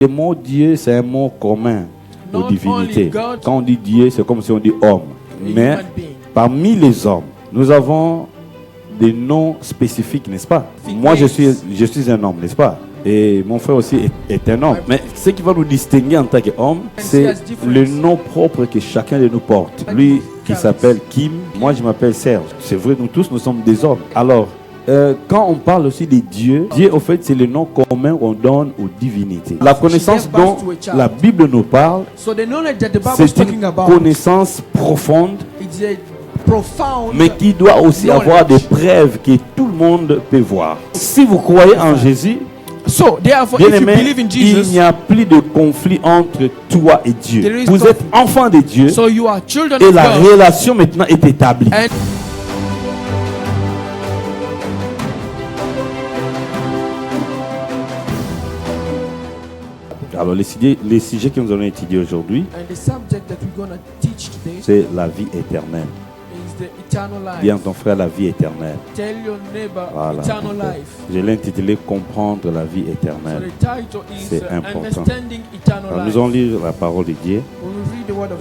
Le mot Dieu, c'est un mot commun aux divinités. Quand on dit Dieu, c'est comme si on dit homme. Mais parmi les hommes, nous avons des noms spécifiques, n'est-ce pas? Moi, je suis un homme, n'est-ce pas? Et mon frère aussi est un homme. Mais ce qui va nous distinguer en tant qu'homme, c'est le nom propre que chacun de nous porte. Lui, qui s'appelle Kim, moi, je m'appelle Serge. C'est vrai, nous tous, nous sommes des hommes. Alors, quand on parle aussi de Dieu, Dieu, au fait, c'est le nom commun qu'on donne aux divinités. La connaissance dont la Bible nous parle, c'est une connaissance profonde, mais qui doit aussi avoir des preuves que tout le monde peut voir. Si vous croyez en Jésus, bien aimé, il n'y a plus de conflit entre toi et Dieu. Vous êtes enfant de Dieu et la relation maintenant est établie. Alors, les sujets que nous allons étudier aujourd'hui, c'est la vie éternelle. Dis à ton frère la vie éternelle. Voilà. Je l'ai intitulé Comprendre la vie éternelle. C'est important. Alors, nous allons lire la parole de Dieu.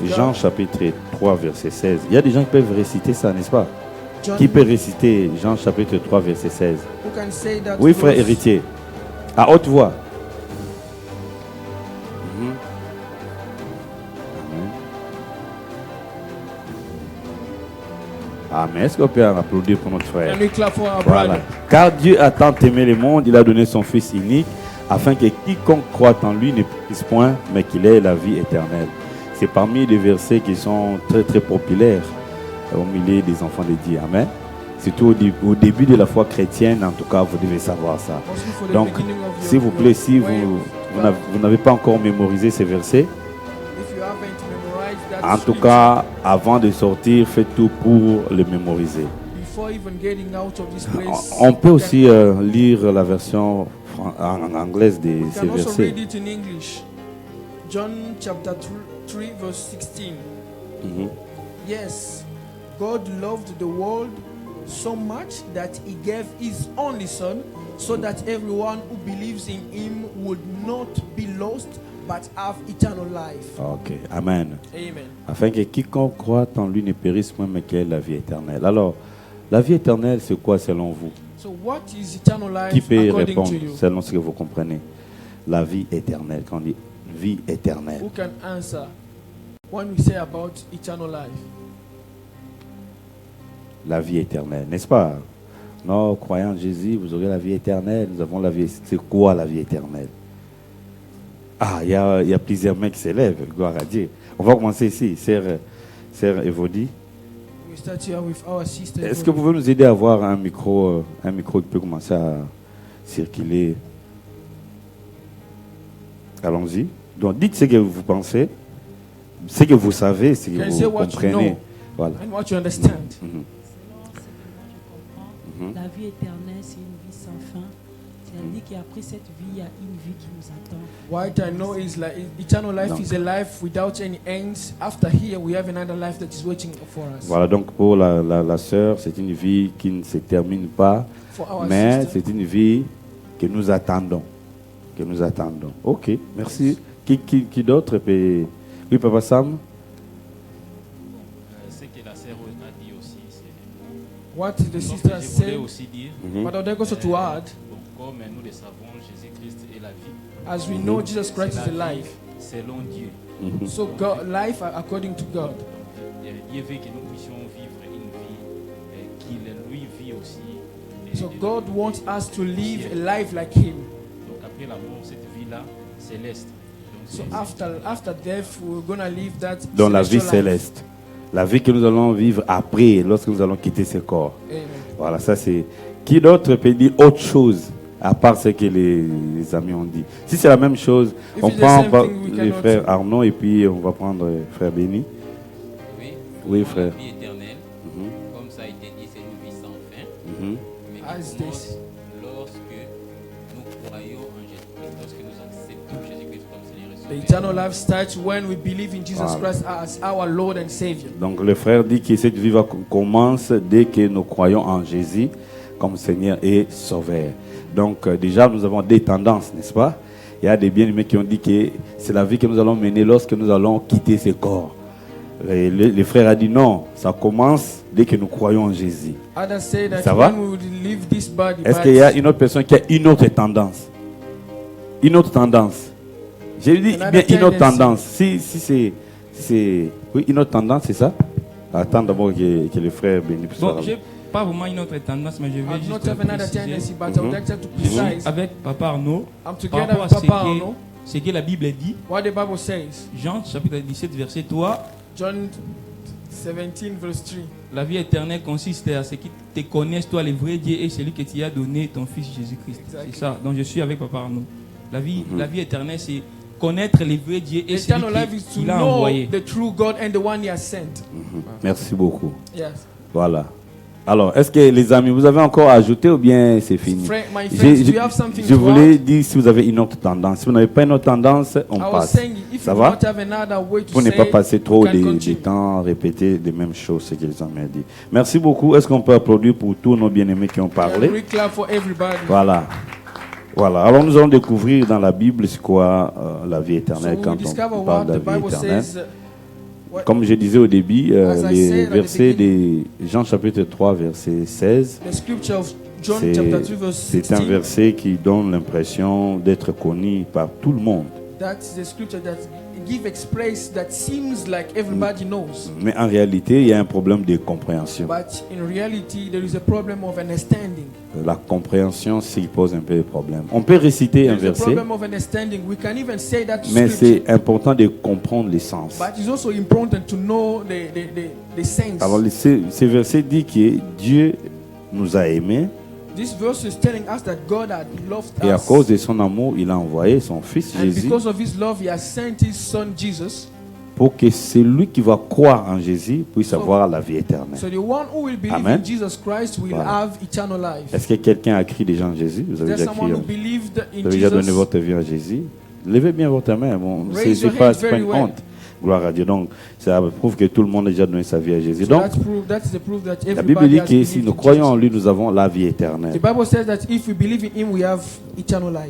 Jean chapitre 3 verset 16. Il y a des gens qui peuvent réciter ça, n'est-ce pas? Qui peut réciter Jean chapitre 3 verset 16? Oui, frère héritier. À haute voix. Amen. Est-ce qu'on peut applaudir pour notre frère? Voilà. Car Dieu a tant aimé le monde, il a donné son Fils unique, afin que quiconque croit en lui ne périsse point, mais qu'il ait la vie éternelle. C'est parmi les versets qui sont très très populaires au milieu des enfants de Dieu. Amen. Surtout au début de la foi chrétienne, en tout cas, vous devez savoir ça. Donc, s'il vous plaît, si vous n'avez pas encore mémorisé ces versets, en tout cas, avant de sortir, faites tout pour le mémoriser. On peut aussi lire la version en anglaise de ces versets. John chapter 3 verse 16. Yes, God loved the world so much that he gave his only son, so that everyone who believes in him would not be lost, but have eternal life. Ok, amen. Amen. Afin que quiconque croit en lui ne périsse point, mais qu'il ait la vie éternelle. Alors, la vie éternelle, c'est quoi selon vous? So what is eternal life? Qui peut according répondre to you? selon ce que vous comprenez? La vie éternelle, quand on dit vie éternelle. Who can answer when we say about eternal life? La vie éternelle, n'est-ce pas? Non, croyant en Jésus, vous aurez la vie éternelle. Nous avons la vie. C'est quoi la vie éternelle? Ah, il y a plusieurs mains qui s'élèvent, gloire à Dieu. On va commencer ici, Sœur Evodie. Est-ce que vous pouvez nous aider à avoir un micro qui peut commencer à circuler? Allons-y. Donc, dites ce que vous pensez, ce que vous savez, ce que vous comprenez. Voilà. And what you understand. La vie éternelle, c'est une vie sans fin. C'est-à-dire qu'après cette vie, il y a une vie qui nous attend. What I know is like eternal life is a life without any ends. After here, we have another life that is waiting for us. Voilà, donc pour la sœur, c'est une vie qui ne se termine pas, mais c'est une vie que nous attendons. Que nous attendons. Ok, merci. Qui d'autre peut... Oui, Papa Sam? Ce que la sœur a dit aussi, c'est... What the sister Je voulais said, aussi dire, but I would also to add, comme nous le savons, Jésus-Christ est la vie. as we know, Jesus Christ is the life. Selon Dieu. So God, life according to God. Dieu veut que nous puissions vivre une vie qu'il lui vit aussi. So God wants us to live a life like Him. Donc après la mort, cette vie-là céleste. So after death, we're gonna live that. Dans la vie celestial life. céleste. La vie que nous allons vivre après, lorsque nous allons quitter ce corps. Amen. Voilà, ça c'est... Qui d'autre peut dire autre chose à part ce que les amis ont dit? Si c'est la même chose, If on it's the prend same thing, we les cannot- frères Arnaud et puis on va prendre frère Béni. Oui, frère. La vie éternelle, comme ça a été dit, c'est une vie sans fin. Mhm. Mais As qui commence this. lorsque nous croyons en Jésus-Christ, lorsque nous acceptons Jésus-Christ comme Seigneur et The Sauveur. eternal life starts when we believe in Jesus Voilà. Christ as our Lord and Savior. Donc le frère dit que cette vie commence dès que nous croyons en Jésus comme Seigneur et Sauveur. Donc déjà nous avons des tendances, n'est-ce pas? Il y a des bien-aimés qui ont dit que c'est la vie que nous allons mener lorsque nous allons quitter ce corps. Les frères ont dit non, ça commence dès que nous croyons en Jésus. Ça va? Est-ce qu'il y a une autre personne qui a une autre tendance? Une autre tendance. J'ai dit bien une autre tendance. Si c'est oui, une autre tendance, c'est ça? Attends d'abord que les frères bénissent. Bon, j'ai pas vraiment une autre tendance, mais je vais juste préciser. Avec Papa Arnaud, par rapport à ce que la Bible dit. What the Bible says. Jean chapitre 17 verset 3. John 17 verse 3. La vie éternelle consiste à ce qu'ils te connaissent, toi le vrai Dieu, et celui que tu as donné, ton Fils Jésus-Christ. C'est ça. Donc je suis avec Papa Arnaud. La vie éternelle, c'est connaître le vrai Dieu et celui qu'il a envoyé. The true God and the one he has sent. Merci beaucoup. Yes. Voilà. Alors, est-ce que les amis, vous avez encore ajouté ou bien c'est fini? Je voulais dire si vous avez une autre tendance. Si vous n'avez pas une autre tendance, on passe. Ça va? Pour ne pas passer trop de temps à répéter les mêmes choses, ce que les amis ont dit. Merci beaucoup. Est-ce qu'on peut applaudir pour tous nos bien-aimés qui ont parlé? Voilà. Voilà. Alors nous allons découvrir dans la Bible c'est quoi la vie éternelle quand on parle de la vie éternelle. Comme je disais au début, les versets de Jean chapitre 3, verset 16, c'est un verset qui donne l'impression d'être connu par tout le monde. Mais en réalité, il y a un problème de compréhension. La compréhension s'y pose un peu de problème. On peut réciter un verset, mais c'est important de comprendre les sens. Alors, ce verset dit que Dieu nous a aimés. Et à cause de son amour, il a envoyé son Fils Jésus pour que celui qui va croire en Jésus puisse avoir la vie éternelle. Amen. Voilà. Est-ce que quelqu'un a crié déjà en Jésus? Vous avez déjà crié? Vous avez déjà donné votre vie à Jésus? Levez bien votre main. Bon, c'est pas une honte. Gloire à Dieu. Donc, ça prouve que tout le monde a déjà donné sa vie à Jésus. Donc, la Bible dit que si nous croyons en lui, nous avons la vie éternelle.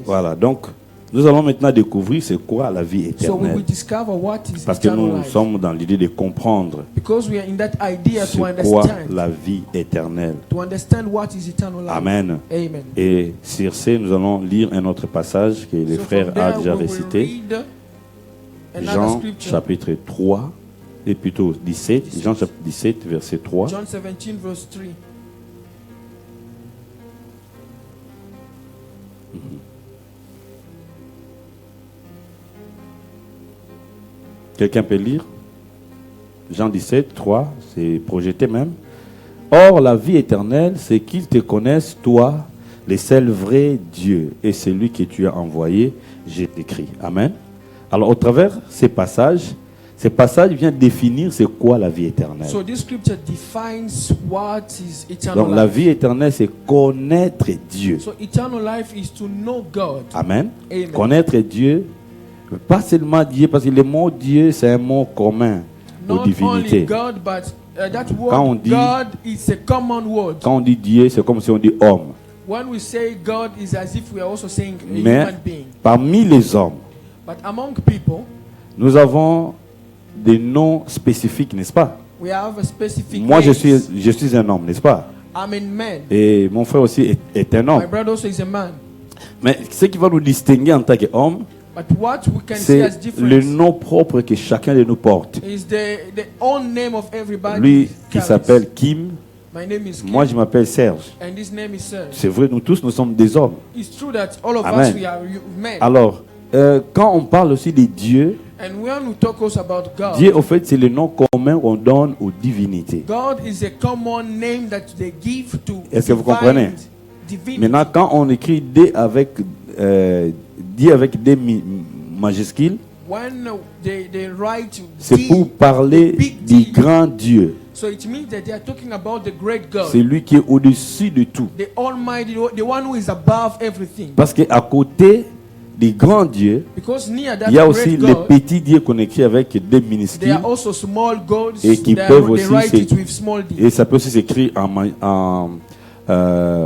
Voilà. Donc, nous allons maintenant découvrir c'est quoi la vie éternelle. Parce que nous sommes dans l'idée de comprendre c'est quoi la vie éternelle. Amen. Et sur ce, nous allons lire un autre passage que les frères ont déjà récité. Jean chapitre 3, et plutôt 17, Jean chapitre 17, verset 3. John 17, verse 3. Quelqu'un peut lire? Jean 17, 3, c'est projeté même. Or, la vie éternelle, c'est qu'ils te connaissent, toi, le seul vrai Dieu, et celui que tu as envoyé, Jésus-Christ. Amen. Alors, au travers de ces passages vient définir c'est quoi la vie éternelle. So this scripture defines what is eternal Donc, life. la vie éternelle, c'est connaître Dieu. So eternal life is to know God. Amen. Amen. Connaître Dieu, pas seulement Dieu, parce que le mot Dieu, c'est un mot commun aux divinités. God, but that word Quand on dit, God is a common word. Quand on dit Dieu, c'est comme si on dit homme. When we say God, is as if we are also saying a Mais human being. parmi les hommes, But among people, nous avons des noms spécifiques, n'est-ce pas? we have a specific Moi, je names. suis un homme, n'est-ce pas? I'm a man. Et mon frère aussi est un My homme. brother also is a man. Mais ce qui va nous distinguer en tant qu'homme, But what we can see as c'est different le nom propre que chacun de nous porte. is the own name of everybody. Lui qui carries. s'appelle Kim, My name is Kim, moi je m'appelle Serge. and this name is Serge. C'est vrai, nous tous, nous sommes des hommes. It's true that all of Amen. us we are men. Alors, quand on parle aussi de Dieu, And when we talk also about God, Dieu, au fait, c'est le nom commun qu'on donne aux divinités. God is a common name that they give to Est-ce que vous divine comprenez? divinity. Maintenant, quand on écrit D avec D majuscule, When they write c'est D, pour parler big du D, grand Dieu. so it means that they are talking about the great God, C'est lui qui est au-dessus de tout. the Almighty, the one who is above everything. Parce qu'à côté du grand Dieu, Because near that il y a aussi great les God, petits dieux qu'on écrit avec des there minuscules. are also small gods Et qui that peuvent they aussi write it se- with small d. Et ça peut aussi s'écrire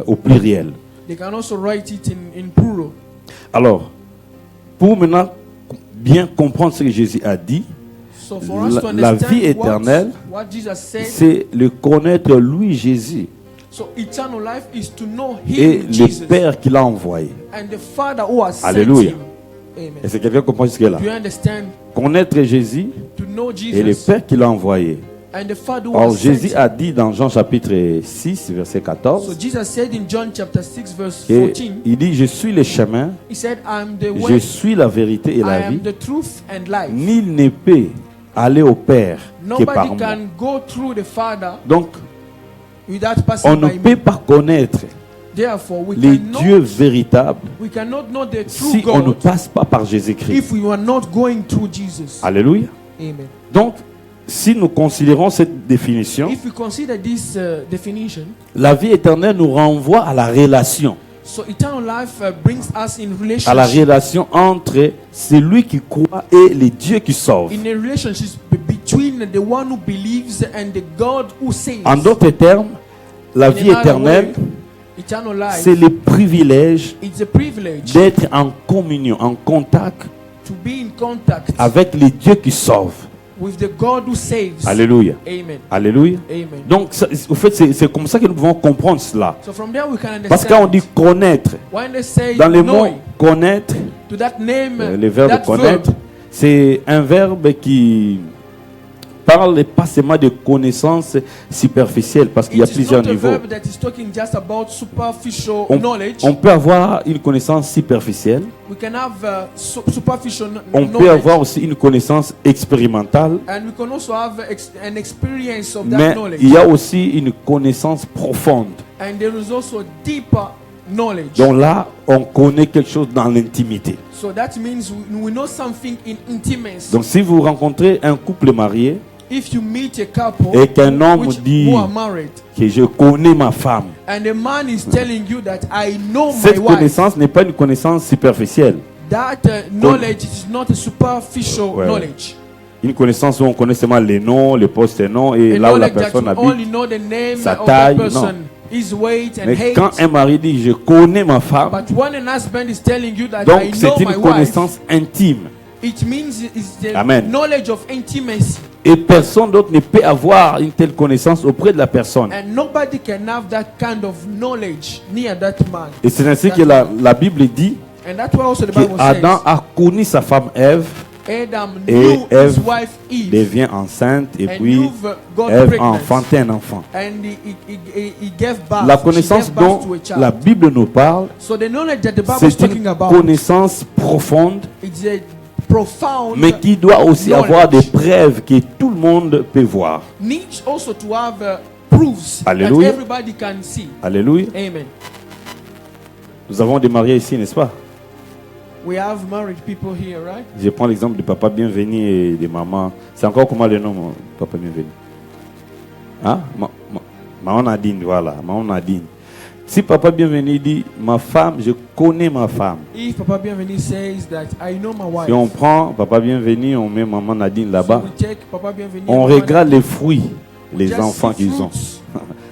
au pluriel. They can also write it in plural. Alors, pour maintenant bien comprendre ce que Jésus a dit, So for us to la vie understand éternelle, what Jesus said, c'est le connaître lui, Jésus, so eternal life is to know et him, le Jesus, Père qui l'a envoyé. and the Father who has sent Alléluia. him. Amen. Est-ce que quelqu'un comprend jusque-là? Do you understand? Connaître Jésus To know et le Jesus Père qui l'a envoyé. and the Father who Or, has sent Jésus him. a dit dans Jean chapitre 6, verset So 14, Jesus said in John chapter 6 verse et 14, il dit, je suis le chemin, he said, I'm the je way, suis la vérité et I la am vie. the truth and life. Nul ne peut aller au Père que par Nobody moi. can go through the Father Donc, without on passing ne by peut me. pas connaître Therefore, les dieux véritables we cannot know the true si on ne God passe pas par Jésus-Christ. if we are not going through Jesus. Alléluia. Amen. Donc, si nous considérons cette définition, If we consider this definition, la vie éternelle nous renvoie à la relation. so eternal life brings us in À la relationship, relation entre celui qui croit et les dieux qui sauvent. in a relationship between the one who believes and the God who saves. En d'autres termes, la In vie another éternelle, way, eternal life, c'est le privilège it's a privilege d'être en communion, en contact to be in contact avec les dieux qui sauvent. with the God who saves. Alléluia. Amen. Alléluia. Amen. Donc, au fait, c'est comme ça que nous pouvons comprendre cela. So from there we can Parce qu'on understand. dit connaître, When they say dans le mot knowing, connaître, to that name, le verbe that connaître, verb, c'est un verbe qui parle pas seulement de connaissances superficielles, parce qu'il y a it is plusieurs not a niveaux. verb that is talking just about superficial On, knowledge. on peut avoir une connaissance superficielle, We can have superficial on peut knowledge, avoir aussi une connaissance expérimentale, and we can also have an experience of that mais knowledge. il y a aussi une connaissance profonde. And there is also deeper knowledge. Donc là, on connaît quelque chose dans l'intimité. So that means we know something in intimacy. Donc si vous rencontrez un couple marié If you meet a couple et qu'un homme dit who are married, que je connais ma femme, and a man is telling you that I know my cette wife, connaissance n'est pas une connaissance superficielle. that knowledge is not a superficial Ouais. knowledge. Une connaissance où on connaît seulement les noms, les postes et noms et A là où la knowledge that personne you habite. only know the name sa of taille, that person, his weight and Mais height. quand un mari dit je connais ma femme, But when an husband is telling you that I donc know c'est my une wife, connaissance intime. it means it's the Amen. knowledge of intimacy. Et personne d'autre ne peut avoir une telle connaissance auprès de la personne. And nobody can have that kind of knowledge near that man. Et c'est ainsi que la Bible dit And that's why also the Bible qu'Adam says a connu sa femme Ève, Adam et knew Ève his wife Eve devient enceinte et and puis knew got Ève a pregnant. enfanté un enfant. And he gave birth. La She connaissance gave birth dont to a child. la Bible nous parle, So the knowledge that the Bible is c'est talking une about, connaissance profonde, it's a profound mais qui doit aussi knowledge. avoir des preuves que tout le monde peut voir. Needs also to have proofs Alléluia. that everybody can see. Alléluia. Amen. Nous avons des mariés ici, n'est-ce pas? We have married people here, right? Je prends l'exemple de papa bienvenu et de maman. C'est encore comment le nom, papa bienvenu? Hein? Maman Nadine, voilà. Maman Nadine. Si papa bienvenu dit, ma femme, je connais ma femme. If Papa Bienvenu says that I know my wife, Si on prend papa bienvenu, on met maman Nadine so là-bas, we take Papa Bienvenu, on and regarde les fruits, we les just enfants see qu'ils ont. fruits,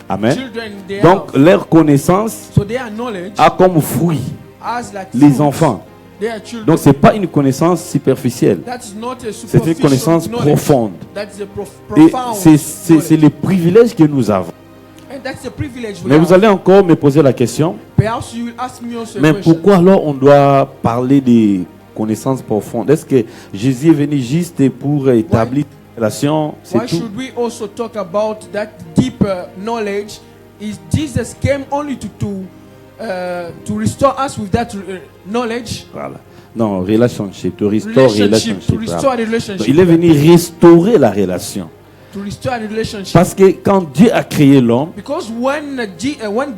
Amen. children they Donc have. leur connaissance So their knowledge a comme fruit as like les fruits, enfants. their children. Donc c'est pas une connaissance superficielle, That's not a c'est une superficial connaissance knowledge. profonde. That's a Et profound c'est knowledge. le privilège que nous avons. And that's a privilege we Mais vous have. allez encore me poser la question, Perhaps you will ask me also a mais question. pourquoi alors on doit parler des connaissances profondes? Est-ce que Jésus est venu juste pour établir une relation? C'est Why tout. should we also talk about that deeper knowledge? Is Jesus came only to restore us with that knowledge? Voilà. Non, relationship, to restore relationship. To restore Donc, the relationship. il est venu restaurer la relation. To restore the relationship. Parce que quand Dieu a créé l'homme, Because when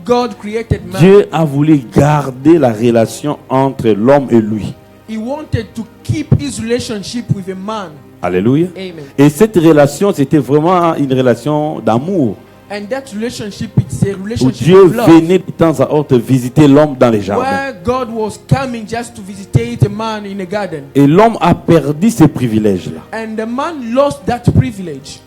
God created man, Dieu a voulu garder la relation entre l'homme et lui. He wanted to keep his relationship with a man. Alléluia. Amen. Et cette relation, c'était vraiment une relation d'amour. And that relationship, it's a Où relationship Dieu of love. venait de temps à autre visiter l'homme dans les jardins. Where God was coming just to visitate a man in a garden. Et l'homme a perdu ces privilèges-là. And the man lost that privilege.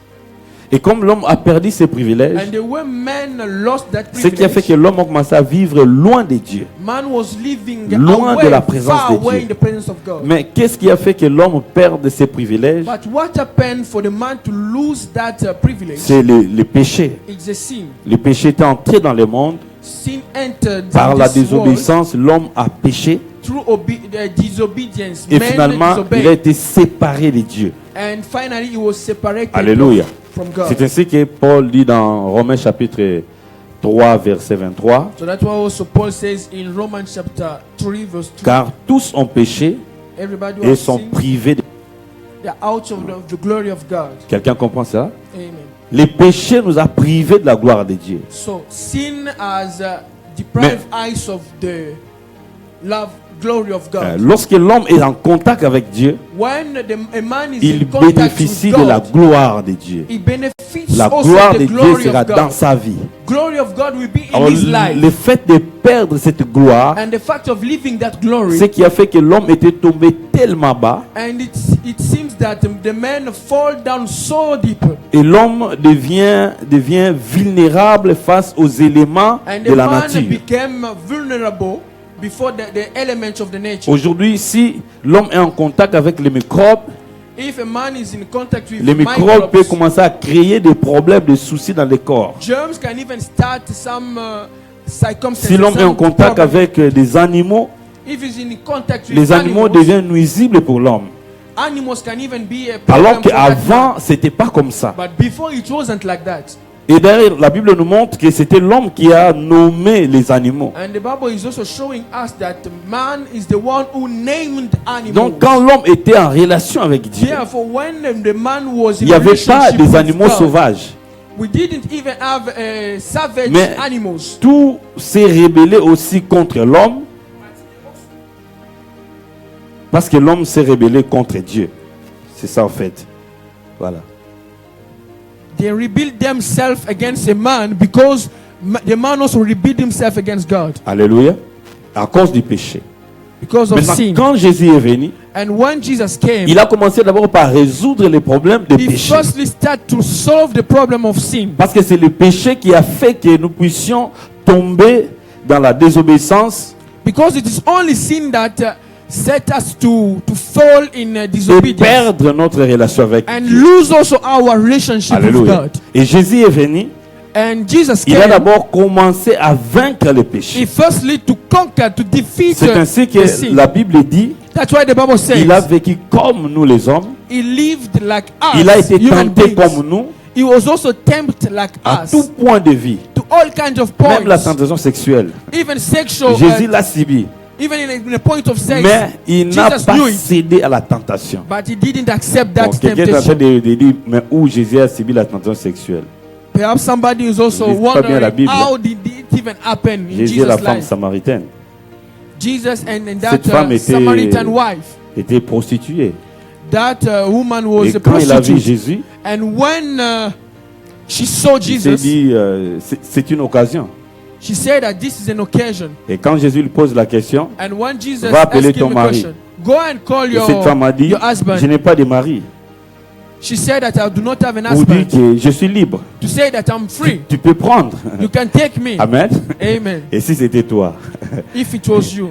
Et comme l'homme a perdu ses privilèges, And the way man lost that ce qui a fait privilege, que l'homme a commencé à vivre loin de Dieu. man was living Loin away, de la présence far de away Dieu. in the presence of God. Mais qu'est-ce qui a fait que l'homme perde ses privilèges? But what happened for the man to lose that privilege? C'est le péché. It's a sin. Le péché est entré dans le monde. Sin entered Par la this world désobéissance, l'homme a péché. through disobedience. Et Man finalement, il a disobeyed. été séparé de Dieu. And finally, he was separated Alléluia. from God. C'est ainsi que Paul dit dans Romains chapitre 3, verset 23. So that's why also Paul says in Romans chapter 3, verse 2, Car tous ont péché everybody who et has sont sinned, privés de... they are out of the glory of God. Quelqu'un comprend ça? Amen. Les péchés nous a privés de la gloire de Dieu. So sin has deprived us of the glory of God. Lorsque l'homme est en contact avec Dieu, When a man is il in contact bénéficie with de la God, gloire de Dieu. he benefits La also gloire the de Dieu glory sera of dans God. sa vie. Glory of God will be in Alors, his life. le fait de perdre cette gloire, And the fact of living that glory, ce qui a fait que l'homme était tombé tellement bas, and it seems that the man fall down so deep, et l'homme devient vulnérable face aux éléments and de the la man nature. became vulnerable before the elements of the nature. Aujourd'hui, si l'homme est en contact avec les microbes, If a man is in contact with les microbes peuvent microbes, commencer à créer des problèmes, des soucis dans le corps. germs can even start some circumstances. Si l'homme est en some contact problem. avec des animaux, If he's in contact with les animaux animals, deviennent nuisibles pour l'homme. animals can even be a problem Alors for that man. qu'avant, c'était pas comme ça. But before it wasn't like that. Et d'ailleurs, la Bible nous montre que c'était l'homme qui a nommé les animaux. And the Bible is also showing us that man is the one who named animals. Donc, quand l'homme était en relation avec Dieu, Therefore, when the man was il in n'y avait pas relationship des with animaux God, sauvages. we didn't even have savage Mais animals. tout s'est rébellé aussi contre l'homme. Parce que l'homme s'est rébellé contre Dieu. C'est ça en fait. Voilà. They rebuild themselves against a man because the man also rebuild himself against God Alléluia. À cause du péché. because of Maintenant, sin. quand Jésus est venu, And when Jesus came, il a commencé d'abord par résoudre les problèmes de he péché. firstly started to solve the problem of sin. Parce que c'est le péché qui a fait que nous puissions tomber dans la désobéissance Because it is only sin that set us to fall in et disobedience perdre notre relation avec and Dieu. lose also our relationship with Alléluia. God. Et Jésus est venu, And Jesus il a came, d'abord commencé à vaincre le péché. he firstly to conquer, to defeat C'est ainsi the que sin. la Bible dit, That's why the Bible says il a vécu comme nous les hommes, he lived like us, il a été human tenté beings. comme nous, He was also tempted like à us tout point de vie, to all kinds of même la points, tentation sexuelle. even sexual, Jésus l'a subi, even in a point of sex. mais il n'a Jesus pas knew it, cédé à la tentation. but he didn't accept that Bon, quelqu'un est en train temptation. de dire, mais où Jésus a subi la tentation sexuelle? Perhaps somebody is also Lisez pas bien la wondering Bible. how did it even happen in Jésus est la Jesus' femme life. samaritaine, Jesus and Cette that femme était- Samaritan wife, était prostituée. that woman was Et a quand il a vu prostitute. Jésus, And when she saw il s'est Jesus, dit, c'est une occasion. she said that this is an occasion. Et quand Jésus lui pose la question, And when Jesus Va appeler asked him ton a mari. question, go and call et cette femme a dit, your husband. je n'ai pas de mari. She said that I do not have an Ou dit husband. que je suis libre. To say that I'm free, Tu peux prendre. you can take me. Amen. Amen. Et si c'était toi? If it was you.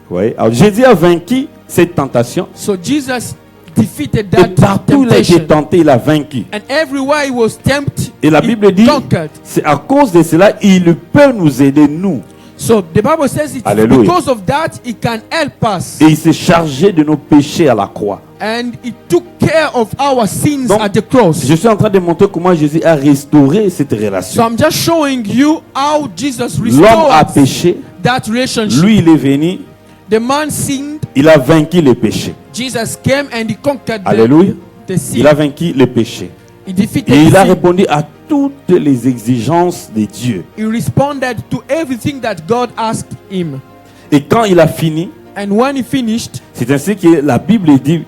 Oui. Alors Jésus a vaincu cette tentation. So Jesus defeated Et that partout où il a été temptation. tenté, il a vaincu. And everywhere he was tempted, Et la he Bible dit, conquered. c'est à cause de cela, il peut nous aider, nous. So the Bible says it's Hallelujah. because of that he can help us. Et il s'est chargé de nos péchés à la croix. And he took care of our sins Donc, at the cross. Je suis en train de montrer comment Jésus a restauré cette So relation. I'm just showing you how Jesus L'homme a restored péché, that relationship. lui il est venu, The man sinned, il a vaincu les péchés. Jesus came and he conquered Alléluia. the sin. Il a vaincu les péchés. He defeated Et il a sin. répondu à toutes les exigences de Dieu. He responded to everything that God asked him. Et quand il a fini, And when he finished, c'est ainsi que la Bible dit,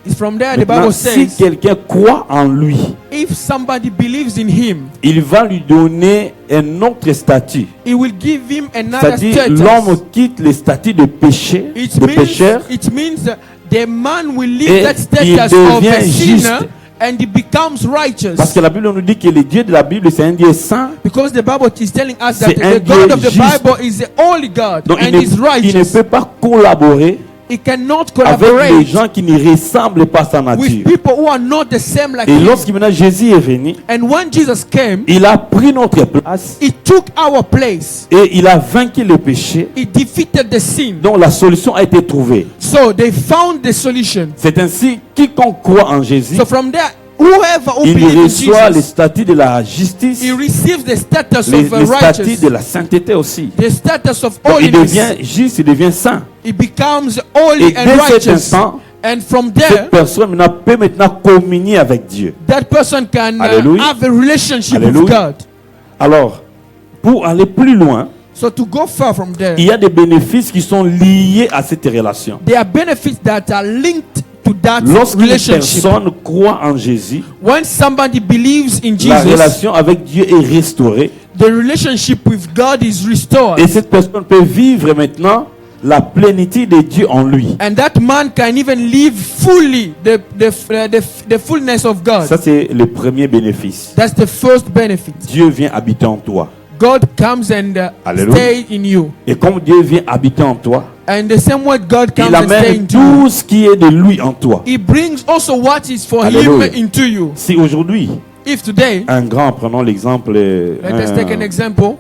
it's from there the maintenant, Bible si says, quelqu'un croit en lui, if somebody believes in him, il va lui donner un autre statut. he will give him another C'est-à-dire, l'homme status. quitte le statut de péché, de pécheur, It means the man will et leave that il status of a devient juste. sinner And he becomes righteous. Parce que la Bible nous dit que le Dieu de la Bible, c'est un Dieu saint. Because the Bible is telling us that C'est un the God Dieu of the juste. Bible is the only God. Donc And il he's ne righteous. peut pas collaborer He cannot avec les collaborate gens qui ne ressemblent pas à sa with nature. people who are not the same like Et him. lorsque maintenant Jésus est venu, And when Jesus came, il a pris notre place he took our place. et il a vaincu le péché. He defeated the sin. Donc la solution a été trouvée. So they found the solution. C'est ainsi, quiconque croit en Jésus, So from there, whoever who il believes in reçoit les Jesus, statuts de la justice, he receives the status les of a statuts righteous, de la sainteté aussi. the status of Donc, il holiness. devient juste, il devient saint. He becomes holy Et and dès cet righteous. instant, And from there, cette personne maintenant peut maintenant communier avec Dieu. that person can Hallelujah. have a relationship Hallelujah. with God. Alors, pour aller plus loin, So to go far from there, il y a des bénéfices qui sont liés à cette relation. there are benefits that are linked to that Lorsqu'une relationship. personne croit en Jésus, When somebody believes in la Jesus, relation avec Dieu est restaurée. the relationship with God is restored. Et cette personne peut vivre maintenant la plénitude de Dieu en lui. And that man can even live fully the fullness of God. Ça, c'est le premier bénéfice. That's the first benefit. Dieu vient habiter en toi. God comes and Hallelujah. stay in you. Et comme Dieu vient habiter en toi, And the same way God comes il and stay amène into you, tout ce qui est de lui en toi. He brings also what is for Hallelujah. Him into you. Si aujourd'hui, If today, un grand, prenons l'exemple, let us take an example,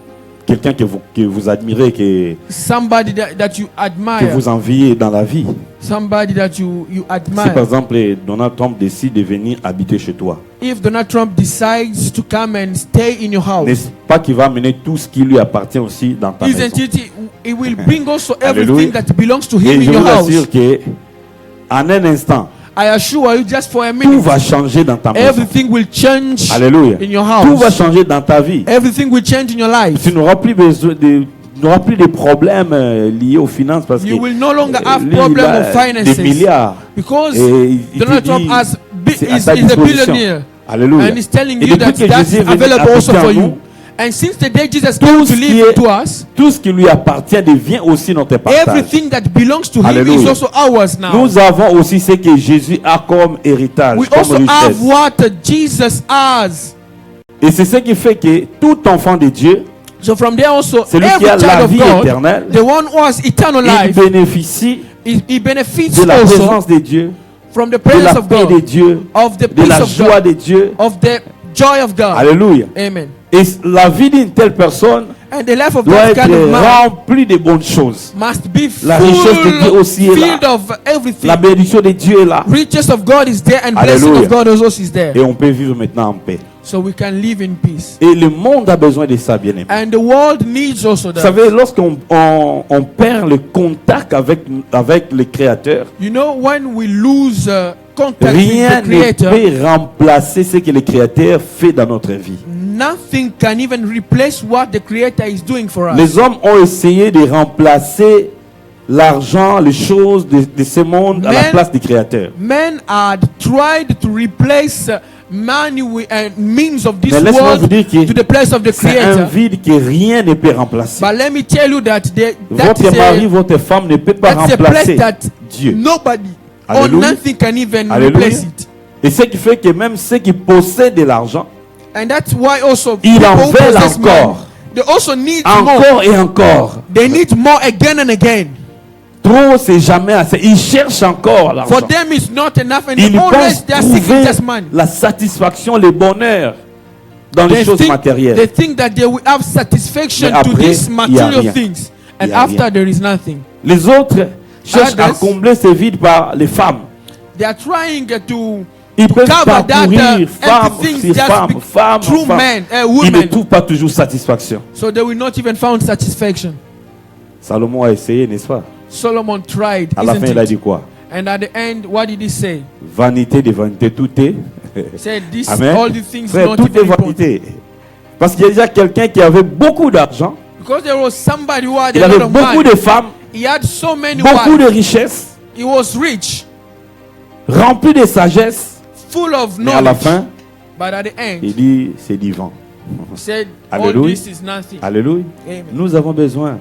quelqu'un que vous admirez, somebody that you que admire, vous enviez dans la vie. somebody that you Si par admire. exemple Donald Trump décide de venir habiter chez toi, If Donald Trump decides to come and stay in your house, n'est-ce pas qu'il va amener tout ce qui lui appartient aussi dans ta maison? isn't it? He will bring also Hallelujah. everything that belongs to Et him je in your vous house. assure que en un instant, I assure you, just for a tout minute, va changer dans ta maison. everything will change Alléluia. in your Tout va house. changer dans ta vie. Everything will change in your life. Tu n'auras plus besoin de problèmes liés aux finances parce que You will no longer have lui, il problem a of des finances milliards. because Et il Donald te Trump dit, has c'est à is ta a disposition. billionaire, Alléluia. and he's telling Et you depuis that que that's Jésus est venu available also habiter for en you. nous, And since the day Jesus tout came ce to qui live est- to us, tout ce qui lui appartient devient aussi notre partage. everything that belongs to him is Hallelujah. also ours now. Nous avons aussi ce que Jésus a comme héritage, We comme also richesse. have what Jesus has. Et c'est ce qui fait que tout enfant de Dieu, So from there also, celui every qui a la child of vie God, éternelle, the one who has eternal il life, bénéficie he benefits de la also présence de Dieu, from the de presence la of paix de God, Dieu, of the de peace la of joie God, de Dieu. of the joy of God. Alléluia. Amen. Et la vie d'une telle personne And the life of doit that être kind of man remplie de bonnes choses. must be La richesse de Dieu aussi est là. filled of everything. La bénédiction de Dieu est là. Riches of God is there and blessing Hallelujah. of God also is there. Et on peut vivre maintenant en paix. So we can live in peace. Et le monde a besoin de ça, bien aimé. And the world needs also Vous that. savez, lorsqu'on on perd le contact avec le Créateur, You know, when we lose contact rien with the ne Creator, peut remplacer ce que le Créateur fait dans notre vie. nothing can even replace what the Creator is doing for us. Les hommes ont essayé de remplacer l'argent, les choses de ce monde à la Men- place du Créateur. Men had tried to replace money and means of this Mais laisse-moi vous world dire que to the place of the c'est un Creator. vide que rien ne peut remplacer. But let me tell you that Votre mari, votre femme ne peut pas that's a place remplacer that Dieu. nobody or Hallelujah. nothing can even Hallelujah. replace it. Et ce qui fait que même ceux qui possèdent de l'argent, And that's why also ils people en who veulent possess money, encore, they also need more. encore et encore. They need more again and again. Trop, c'est jamais assez. Ils cherchent encore For l'argent. them it's not enough and Ils always pensent they are seeking trouver just money. la satisfaction, le bonheur dans les choses They matérielles. think that they will have satisfaction Mais to après, these il y a material rien. things. And Il y a after rien. there is nothing. Les autres cherchent à Others- combler ce vide par les femmes. They are trying to Ils peuvent cover that parcourir femme empty things sur just femme, be- femme, through femme. men, Ils ne women. trouvent pas toujours satisfaction. So they will not even find satisfaction. Salomon a essayé, n'est-ce pas? Solomon tried, À la fin, il a isn't dit it? quoi? And at the end, what did he say? Vanité de vanité, tout est. He said, "This Amen. all the things Frère, not tout est even important." vanité. Parce qu'il y a déjà quelqu'un qui avait beaucoup d'argent, Because there was somebody who had il a lot avait of beaucoup money. de femmes, He had so many beaucoup de wives. richesses, He was rich, rempli de sagesse. full of Mais à la knowledge. fin, But at the end, il dit c'est divin. he said, all Hallelujah. this is nothing. Alléluia. Amen. Nous avons besoin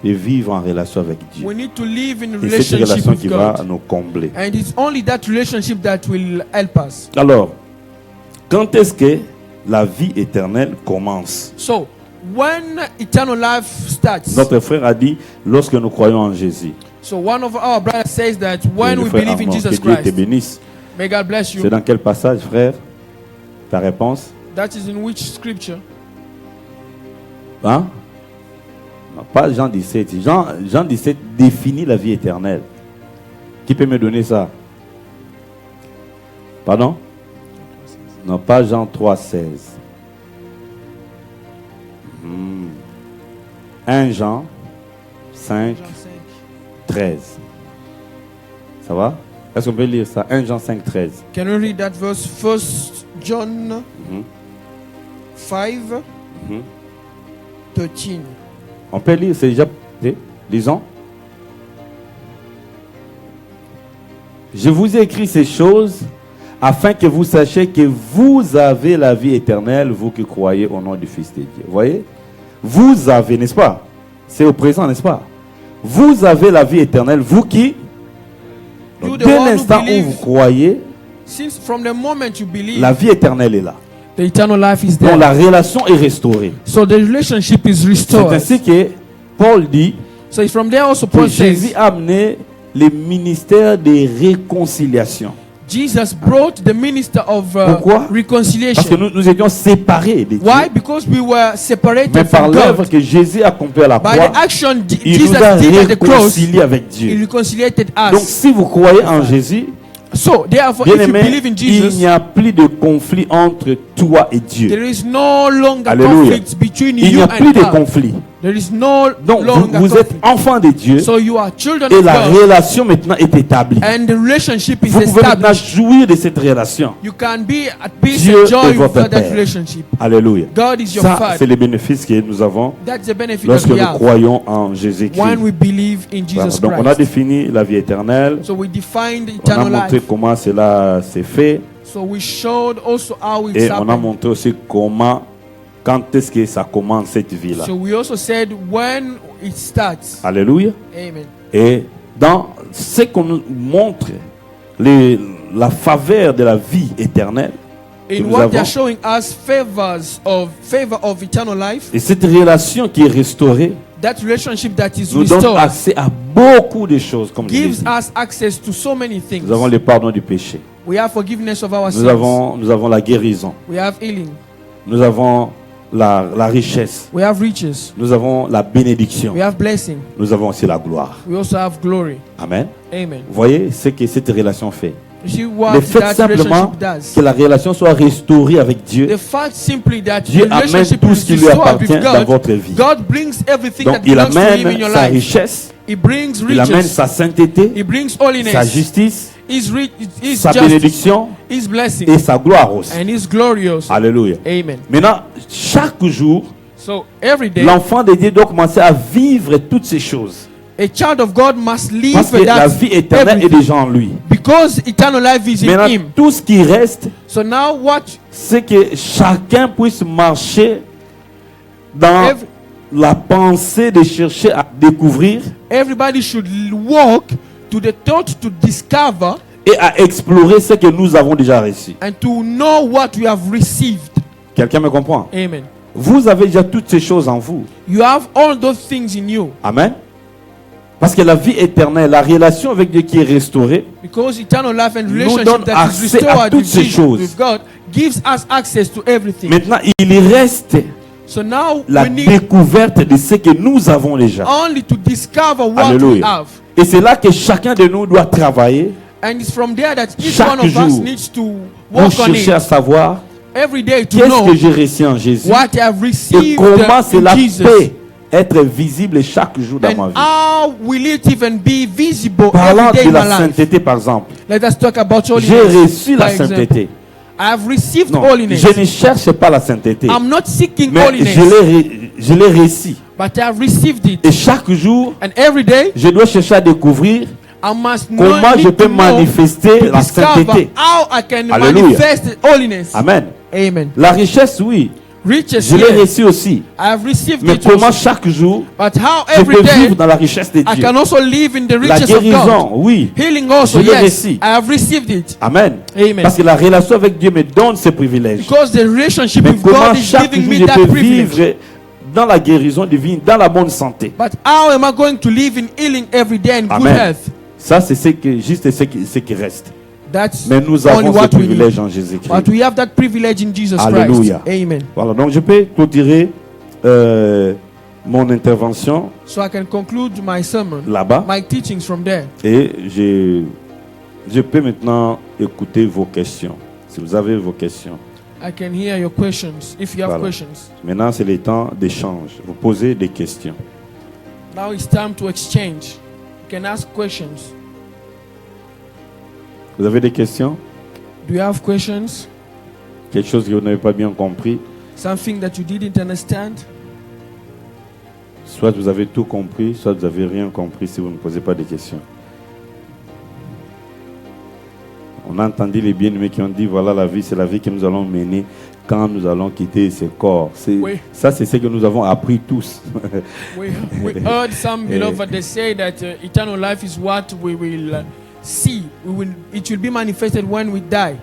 et vivre en relation avec Dieu. We need to live in Et cette relationship relation with qui va God. nous combler. And it's only that relationship that will help us. Alors, quand est-ce que la vie éternelle commence? So, when eternal life starts, Notre frère a dit, lorsque nous croyons en Jésus. so one of our brothers says that Et when le we frère believe in Armand, Jesus que Dieu te Christ, bénisse. may God bless C'est you. dans quel passage, frère? Ta réponse? That is in which scripture? Hein? Non, pas Jean 17. Jean 17 définit la vie éternelle. Qui peut me donner ça? Pardon? Non, pas Jean 3,16. 1 Jean 5, Jean 5. 13. Ça va? Est-ce qu'on peut lire ça? 1 Jean 5, 13. Can we read that verse? 1 John 5, 13. On peut lire, c'est déjà. Lisons. Je vous ai écrit ces choses afin que vous sachiez que vous avez la vie éternelle, vous qui croyez au nom du Fils de Dieu. Vous voyez? Vous avez, n'est-ce pas? C'est au présent, n'est-ce pas? Vous avez la vie éternelle, vous qui? Donc, You, the dès one who l'instant où believe. vous croyez, Since from the moment you believe, la vie éternelle est là. the eternal life is Donc there. la relation est restaurée. So the relationship is C'est restored. ainsi que Paul dit So it's from there also que Paul Jésus says, a amené le ministère de réconciliation. Jesus brought the minister of Pourquoi? Parce que reconciliation. nous étions séparés de Dieu. Why? Because we were Mais separated par from l'œuvre God. que Jésus a accomplie à la By croix, the action il Jesus nous a did at the cross, réconciliés avec He Dieu. reconciliated Donc us. si vous croyez en Jésus, So therefore, bien if you aimé, believe in il Jesus, n'y a plus de conflit entre toi et Dieu. there is no longer Alléluia. conflict between Il n'y you a plus and de God. conflit. There is no Donc longer vous êtes conflict. enfants de Dieu So you are children et of la God, relation maintenant est établie. and the relationship is Vous pouvez maintenant established. jouir de cette relation. You can be at peace Dieu and est joy votre with that Père. relationship. Alléluia. God is your Ça, Father. c'est les bénéfices que nous avons That's the benefit lorsque that we nous have croyons en Jésus-Christ. when we believe in Voilà. Jesus Donc on a Christ. défini la vie éternelle. So we defined the On a eternal montré life. comment cela s'est fait. So we showed also how it's Et on a happened. montré aussi quand est-ce que ça commence cette vie-là. So we also said when it starts. Alléluia. Amen. Et dans ce qu'on nous montre, la faveur de la vie éternelle, In nous what they avons, are showing us favor of eternal life, et cette relation qui est restaurée, that relationship that is nous donne restored accès à beaucoup de choses, comme je l'ai gives dit. us access to so many things. Nous avons le pardon du péché. We have forgiveness of our Nous sins. avons la guérison. We have healing. Nous avons la richesse. We have riches. Nous avons la bénédiction. We have blessing. Nous avons aussi la gloire. We also have glory. Amen. Amen. Vous voyez ce que cette relation fait. You see what Le fait that simplement relationship does. que la relation soit restaurée avec Dieu, The fact simply that Dieu the amène relationship tout is ce qui lui restored appartient with dans God. votre vie. God brings everything Donc that il belongs to Him in amène your sa life. richesse, He brings il amène riches. sa sainteté, He brings sa holiness. justice, His sa justice. bénédiction His blessing. et sa gloire aussi. And His glorious. Alléluia. Amen. Maintenant, chaque jour, So every day, l'enfant de Dieu doit commencer à vivre toutes ces choses. a child of God must live Parce que that la vie éternelle est everything. déjà en lui. Because eternal life is in Maintenant, Him. tout ce qui reste, So now what c'est que chacun puisse marcher dans Every- la pensée de chercher à découvrir everybody should walk to the thought to discover et à explorer ce que nous avons déjà reçu. and to know what we have received. Quelqu'un me comprend? Amen. Vous avez déjà toutes ces choses en vous. You have all those things in you. Amen. Parce que la vie éternelle, la relation avec Dieu qui est restaurée, Because eternal life and nous relationship donne that is accès à restored toutes with, ces Jesus, choses. with God gives us access to everything. maintenant il reste So now la we need découverte de ce que nous avons déjà. only to discover what we Alléluia. have. Et c'est là que chacun de nous doit travailler And it's from there that each Chaque one of us jour, needs to pour work on chercher à it. savoir Every day to qu'est-ce know que j'ai reçu en Jésus what I have et received comment in cela Jesus. peut être visible chaque jour dans ma And vie. how will it even be visible Parlant every day de in la my life? sainteté par exemple, Let us talk about j'ai holiness. reçu la by example. sainteté. I have received Non, holiness. je ne cherche pas la sainteté, I'm not seeking mais holiness, je l'ai reçu. but I have received it. Et chaque jour, And every day, je dois chercher à découvrir I must comment need je peux to know, manifester to la discover sainteté. how I can Alléluia. manifest holiness. Amen. Amen. La richesse, oui. riches Je l'ai here. reçu aussi. I have received Mais it comment also. chaque jour, But how je every peux day vivre dans la richesse de I Dieu. can also live in the La riches of God. guérison, oui. Healing also, Je l'ai yes. reçu. I have received it. Amen. Amen. Parce que la relation avec Dieu me donne ces privilèges. Because the relationship Mais with comment God is chaque giving jour me je that peux privilege. vivre dans la guérison divine, dans la bonne santé. But how am I going to live in healing every day and good Amen. health? Ça, c'est juste ce qui reste. That's Mais nous only avons ce what we privilège need. en Jésus-Christ. But we have that privilege in Jesus Alléluia. Christ. Amen. Voilà, donc je peux clôturer mon intervention So I can conclude my sermon, là-bas. my teachings from there. Et je peux maintenant écouter vos questions. Si vous avez vos questions. I can hear your questions if you have Voilà. questions. Maintenant, c'est le temps d'échange. Vous posez des questions. Now it's time to exchange. You can ask questions. Vous avez des questions? Do you have questions? Quelque chose que vous n'avez pas bien compris? Something that you didn't understand? Soit vous avez tout compris, soit vous n'avez rien compris si vous ne posez pas de questions. On a entendu les bien-aimés qui ont dit, voilà la vie, c'est la vie que nous allons mener quand nous allons quitter ce corps. Oui. Ça, c'est ce que nous avons appris tous. We heard some beloved they say that eternal life is what we will see. It will be manifested when we die.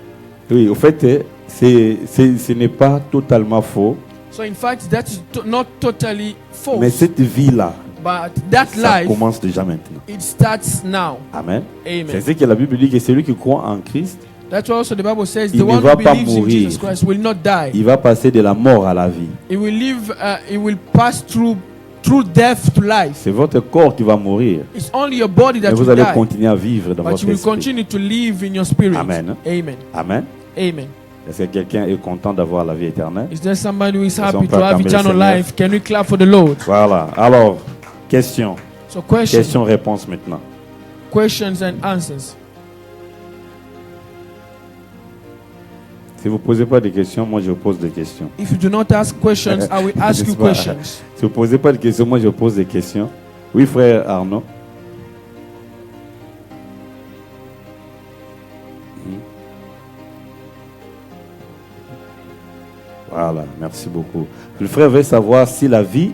Oui, au fait, ce n'est pas totalement faux, So in fact, that's not totally false. mais cette vie-là, But that ça life, commence déjà maintenant. it starts now. Amen. C'est Amen. ce que la Bible dit, que celui qui croit en Christ, That's why also the Bible says Il the ne one va who pas believes in mourir. Jesus Christ will not die. il va passer de la mort à la vie. He will live. He will pass through death to life. C'est votre corps qui va mourir, It's only your body mais that vous will allez die, continuer à vivre dans but votre you will esprit. continue to live in your spirit. Amen. Amen. Amen. Amen. Est-ce que quelqu'un est content d'avoir la vie éternelle? Is there somebody who is Est-ce qu'on happy peut to have acclamer le eternal Seigneur? life? Can we clap for the Lord? Voilà. Alors, question. So Question-réponse maintenant. questions and answers. Si vous ne posez pas de questions, moi je pose des questions. If you do not ask questions, I will ask you N'est-ce pas? questions. Si vous ne posez pas de questions, moi je pose des questions. Oui, frère Arnaud. Voilà, merci beaucoup. Le frère veut savoir si la vie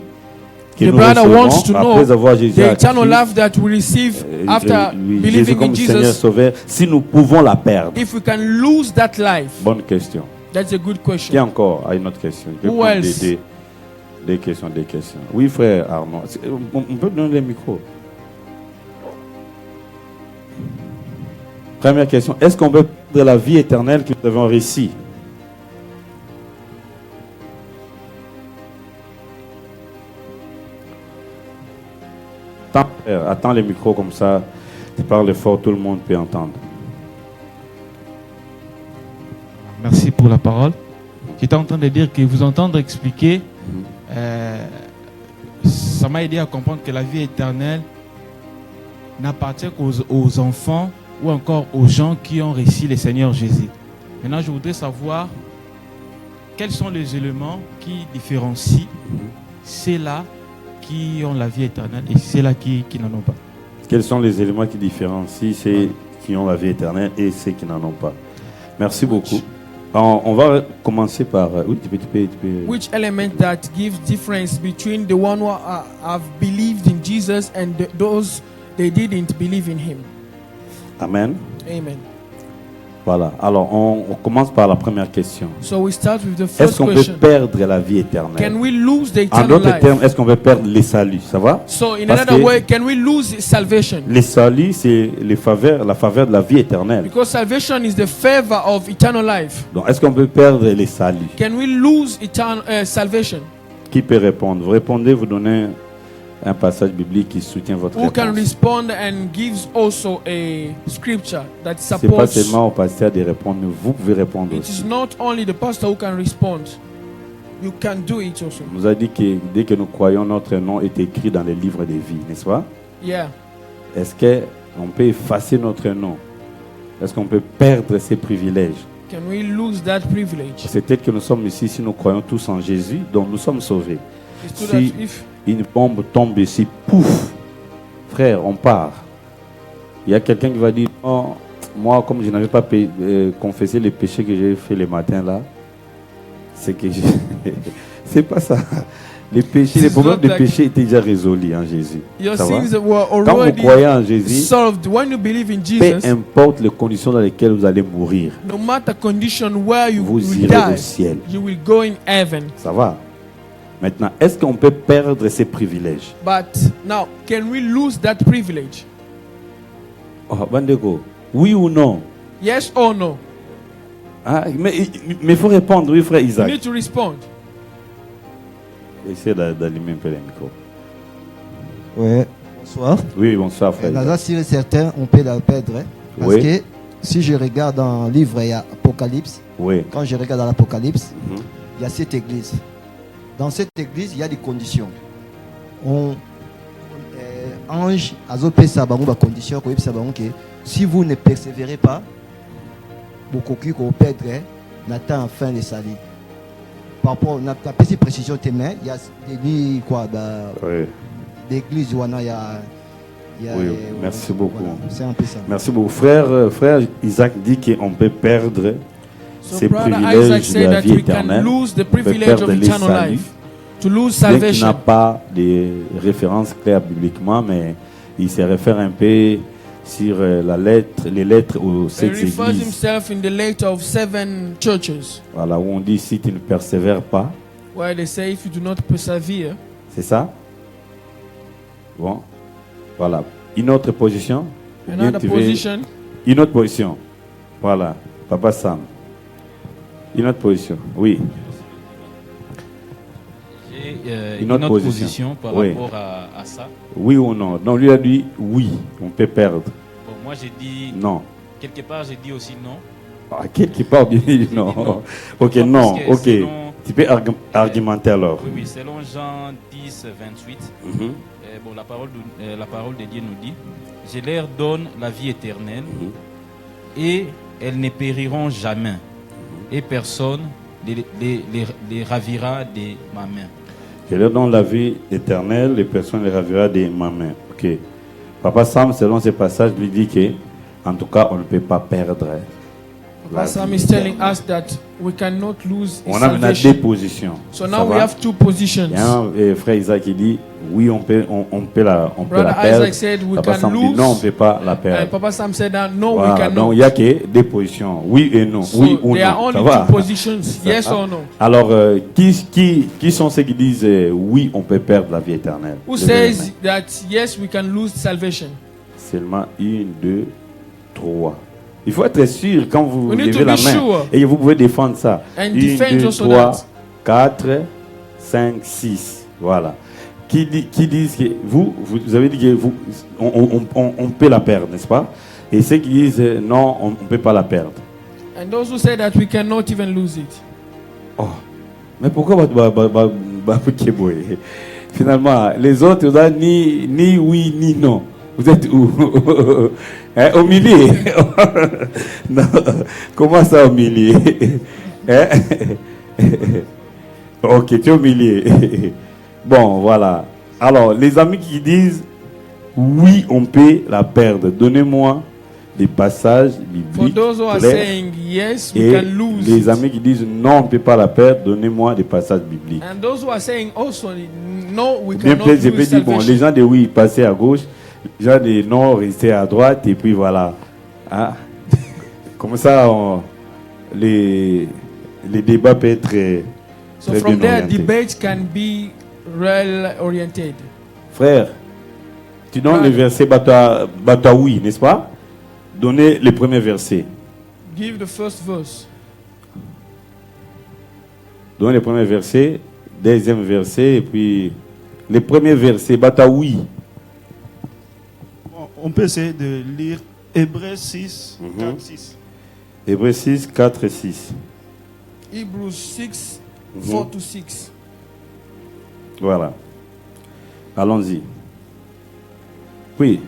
que The nous brother wants to recevons know après avoir Jésus the à eternal Christ, life that we receive after Jésus believing comme in Seigneur Jesus, Sauveur, si nous pouvons la perdre. if we can lose that life. Bonne question. That's a good Qui question. encore a une autre question? Je peux Who prendre else? des questions. Oui, frère Arnaud. On peut donner le micro. Première question. Est-ce qu'on peut perdre la vie éternelle que nous avons réussi? Attends le micro comme ça. Tu parles fort, tout le monde peut entendre. Merci pour la parole. J'étais en train de dire que vous entendre expliquer, ça m'a aidé à comprendre que la vie éternelle n'appartient qu'aux enfants ou encore aux gens qui ont reçu le Seigneur Jésus. Maintenant, je voudrais savoir quels sont les éléments qui différencient ceux-là qui ont la vie éternelle et ceux-là qui n'en ont pas. Quels sont les éléments qui différencient ceux qui ont la vie éternelle et ceux qui n'en ont pas? Merci beaucoup. On va commencer par... Oui, tu peux. Which element that gives difference between the one who have believed in Jesus and those they didn't believe in him? Amen. Amen. Voilà. Alors, on commence par la première question. So we start with the Est-ce first qu'on peut question. perdre la vie éternelle? Can we lose the En eternal d'autres life? termes, est-ce qu'on peut perdre les saluts? Ça va? So in Parce another que way, can we lose salvation? les saluts, c'est la faveur de la vie éternelle. Because salvation is the favor of eternal life. Donc, est-ce qu'on peut perdre les saluts? Can we lose eternal salvation? Qui peut répondre? Vous répondez, vous donnez un passage biblique qui soutient votre Who can réponse. respond and gives also a scripture that C'est pas supports? seulement au pasteur de répondre, mais vous pouvez répondre It aussi. is not only the pastor who can respond. You can do it also. On nous a dit que dès que nous croyons, notre nom est écrit dans les livres de vie, n'est-ce pas? Yeah. Est-ce qu'on peut effacer notre nom? Est-ce qu'on peut perdre ces privilèges? Can we lose that privilege? C'est peut-être que nous sommes ici, si nous croyons tous en Jésus, donc nous sommes sauvés. It's true Si that if une bombe tombe ici, pouf, frère, on part. Il y a quelqu'un qui va dire, oh, moi, comme je n'avais pas confessé les péchés que j'ai fait le matin là, C'est que c'est pas ça. Les péchés, les problèmes de péché étaient déjà résolus en Jésus. Your Ça sins va? were Quand vous already croyez en Jésus, solved. When you believe in peu Jesus, importe les conditions dans lesquelles vous allez mourir, no matter condition where you vous will irez au die, ciel. you will go in heaven. Ça va? Maintenant, est-ce qu'on peut perdre ces privilèges? But now, can we lose that privilege? Oh, Bandeko, oui ou non? Yes or no? Ah, mais il faut répondre, oui, frère You Isaac. need to respond. Essayez d'allumer un peu les micros. Ouais, bonsoir. Oui, bonsoir, frère. Là, sûr et certain, on peut la perdre. Parce Oui. que si je regarde dans le livre, il y a Apocalypse. Oui. Quand je regarde dans l'Apocalypse, Mhm. il y a cette église. Dans cette église, il y a des conditions. Ange, Azopé Sabango, la condition, que si vous ne persévérez pas, beaucoup qui vous perdrez, n'atteint enfin les salis. Par rapport à la petite précision, il y a des lits, quoi, Oui. d'église, il y a. Oui, merci beaucoup. Voilà, c'est un peu ça. Merci beaucoup. Frère Isaac dit qu'on peut perdre So ces brother Isaac privilèges de said la that vie we can éternelle. lose the On peut privilege perdre of les eternal saluts. life, to lose Bien qu'il salvation. n'a pas de références claires bibliquement, mais il se réfère un peu sur les lettres aux He 7 refers églises. himself in the letter of 7 churches, Voilà, où on dit si tu ne persévères pas, where they say if you do not persevere. c'est ça? Bon, voilà. Une autre position? Ou bien Another tu veux- position. Une autre position. Voilà, Papa Sam. Une autre position, oui. J'ai Une autre position. par Oui. rapport à ça. Oui ou non? Non, lui a dit oui, on peut perdre. Bon, moi j'ai dit, Non. quelque part j'ai dit aussi non. Ah, quelque part bien dit non. non. Ok, Pourquoi? non, Parce que ok. selon- Tu peux argumenter alors. Oui, oui, selon Jean 10, 28, Mhm, bon, la parole de Dieu nous dit, je leur donne la vie éternelle mhm. et elles ne périront jamais et personne les ravira de ma main. Je leur donne la vie éternelle, les personnes les ravira de ma main. Ok. Papa Sam, selon ce passage, lui dit que, en tout cas, on ne peut pas perdre. la Sam vie is telling éternelle. us that we cannot lose his On a maintenant deux salvation. positions. So Ça now we va? have two positions. Il y a un frère Isaac qui dit oui, on peut la Brother perdre. Isaac said we Papa can Sam dit lose. non, on ne peut pas la And perdre. Papa Sam said that no, we Voilà, cannot. donc il n'y a que deux positions, oui et non, So oui ou there are non. only Ça va? two positions, Ça yes va? or no. Alors, qui sont ceux qui disent oui, on peut perdre la vie éternelle? Who Levez les says mains. that yes, we can lose salvation? Seulement 1, 2, 3. Il faut être sûr quand vous We need levez to la be main. sure. Et vous pouvez défendre ça. And 1, defend 2, also 3, that. 4, 5, 6. Voilà. Qui disent que vous avez dit que on peut la perdre, n'est-ce pas? Et ceux qui disent non, on ne peut pas la perdre. And those who say that we cannot even lose it. Oh. Mais pourquoi finalement, les autres, vous avez ni oui ni non. Vous êtes où? Hein, au milieu? Non. Comment ça au milieu? Hein? Ok, tu es au milieu. Bon, voilà. Alors, les amis qui disent oui, on peut la perdre, donnez-moi des passages For bibliques those who are clairs. saying yes, we Et can lose les it. amis qui disent non, on ne peut pas la perdre, donnez-moi des passages bibliques. And those who are saying also no, we Bien cannot peut-être, je peux lose dire, bon, les salvation. gens de oui, passaient à gauche, les gens de non, restaient à droite, et puis voilà. Hein? Comme ça, les débats peuvent être très, So très from bien there, orientés. debate can be well oriented. Frère, tu donnes le verset Bataoui, n'est-ce pas? Donnez le premier verset. Give the first verse. Donnez le premier verset, deuxième verset, et puis le premier verset, Bataoui. On peut essayer de lire Hébreux 6, 4, 6. Hébreux 6, 4 et 6. Hebrews 6, Mhm. 4 to 6. Voilà. Allons-y. Oui.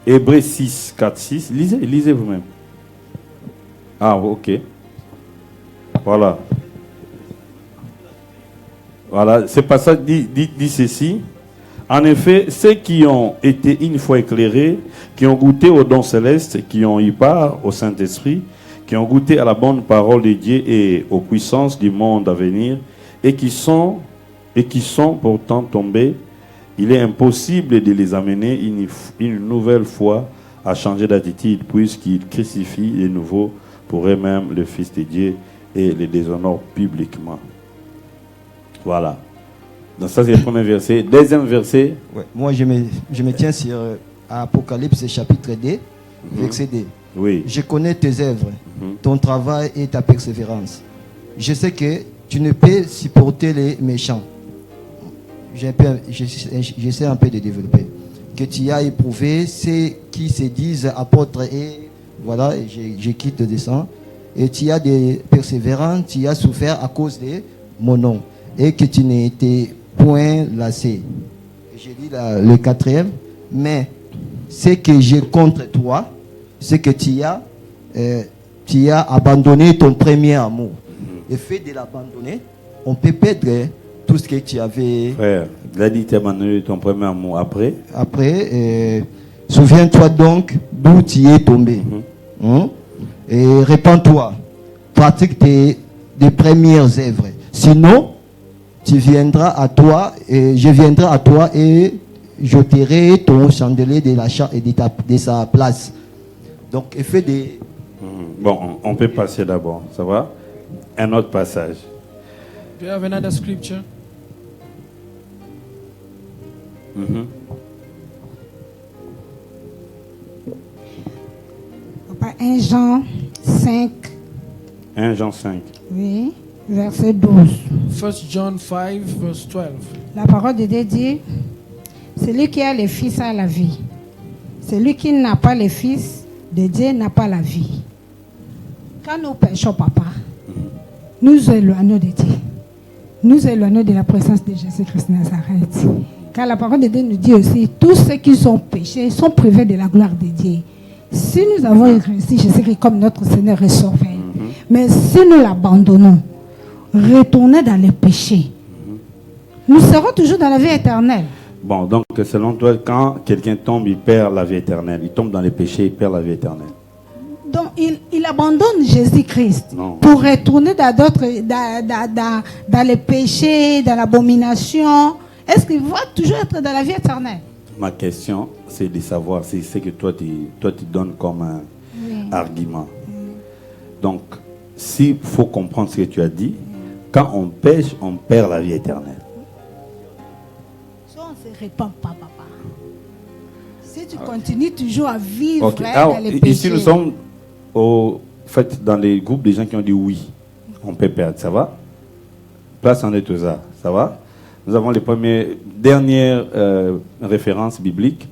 Hébreux 6, 4, 6. Lisez vous-même. Ah, ok. Voilà. Voilà. Ce passage dit ceci. En effet, ceux qui ont été une fois éclairés, qui ont goûté au don céleste, qui ont eu part au Saint-Esprit, qui ont goûté à la bonne parole de Dieu et aux puissances du monde à venir, et qui sont pourtant tombés, il est impossible de les amener une nouvelle fois à changer d'attitude, puisqu'ils crucifient de nouveau pour eux-mêmes le Fils de Dieu et le déshonorent publiquement. Voilà. Donc ça c'est le premier verset. Deuxième verset. Ouais. Moi je me tiens sur Apocalypse chapitre 2, verset 2. Oui. Je connais tes œuvres, ton travail et ta persévérance. Je sais que tu ne peux supporter les méchants. J'essaie un peu de développer. Que tu as éprouvé ceux qui se disent apôtres et voilà, je quitte le dessin. Et tu as des persévérants, tu as souffert à cause de mon nom. Et que tu n'étais point lassé. J'ai dit le quatrième. Mais ce que j'ai contre toi, c'est que tu as abandonné ton premier amour. Et fait de l'abandonner, on peut perdre tout ce que tu avais. Frère, il a dit tu as abandonné ton premier amour. Après, souviens-toi donc d'où tu es tombé. Et répands-toi. Pratique des premières œuvres. Sinon, tu viendras à toi et je viendrai à toi et j'ôterai ton chandelier de sa place. Donc, effet des... Bon, on peut passer d'abord, ça va? Un autre passage. Do you have another scripture? Papa, 1 Jean 5. 1 Jean 5. Oui, verset 12. 1 John 5, verse 12. La parole de Dieu dit, celui qui a le Fils a la vie. Celui qui n'a pas le Fils de Dieu n'a pas la vie. Quand nous péchons, papa, nous éloignons de Dieu. Nous éloignons de la présence de Jésus-Christ de Nazareth. Car la parole de Dieu nous dit aussi, tous ceux qui sont péchés sont privés de la gloire de Dieu. Si nous avons réussi Jésus-Christ comme notre Seigneur et Sauveur, mais si nous l'abandonnons, retournons dans les péchés, nous serons toujours dans la vie éternelle. Bon, donc selon toi, quand quelqu'un tombe, il perd la vie éternelle. Il tombe dans les péchés, il perd la vie éternelle. Donc il abandonne Jésus-Christ pour retourner dans les péchés, dans l'abomination. Est-ce qu'il va toujours être dans la vie éternelle? Ma question, c'est de savoir si c'est que toi tu donnes comme un argument. Donc, s'il faut comprendre ce que tu as dit, quand on pêche, on perd la vie éternelle. Ça, on ne se répand pas, papa. Si tu continues toujours à vivre dans les péchés. Ici, nous sommes dans les groupes des gens qui ont dit oui, on peut perdre, ça va? Place en est ça va? Nous avons les dernières références bibliques.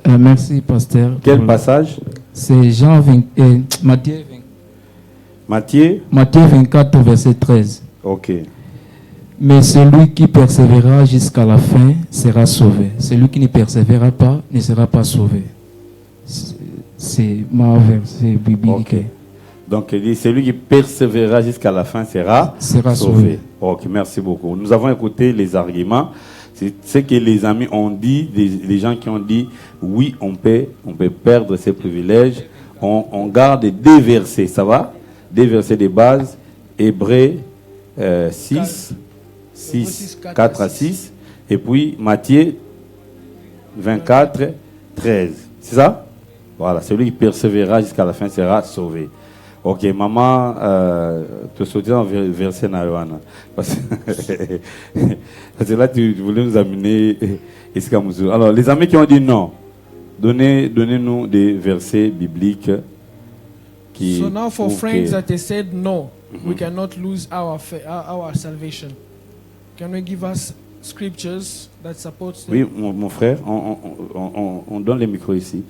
Merci, pasteur. Quel passage? C'est Matthieu 24, verset 13. Ok. Mais celui qui persévérera jusqu'à la fin sera sauvé. Celui qui ne persévérera pas ne sera pas sauvé. C'est ma verset biblique. Okay. Donc, il dit, celui qui persévérera jusqu'à la fin sera sauvé. Ok, merci beaucoup. Nous avons écouté les arguments. C'est ce que les amis ont dit, les gens qui ont dit, oui, on peut perdre ses privilèges. On garde deux versets, ça va? Deux versets de base. Hébreux 6, 4 à 6. Et puis Matthieu 24, 13. C'est ça? Voilà, celui qui persévérera jusqu'à la fin sera sauvé. Ok, maman, te sauter en verset Naïwana. Parce que là, tu voulais nous amener Eskamoussou. Alors, les amis qui ont dit non, donnez-nous des versets bibliques qui. So now for friends that they said no, we cannot lose our salvation. Can you give us scriptures that support them? Oui, mon frère, on donne les micros ici.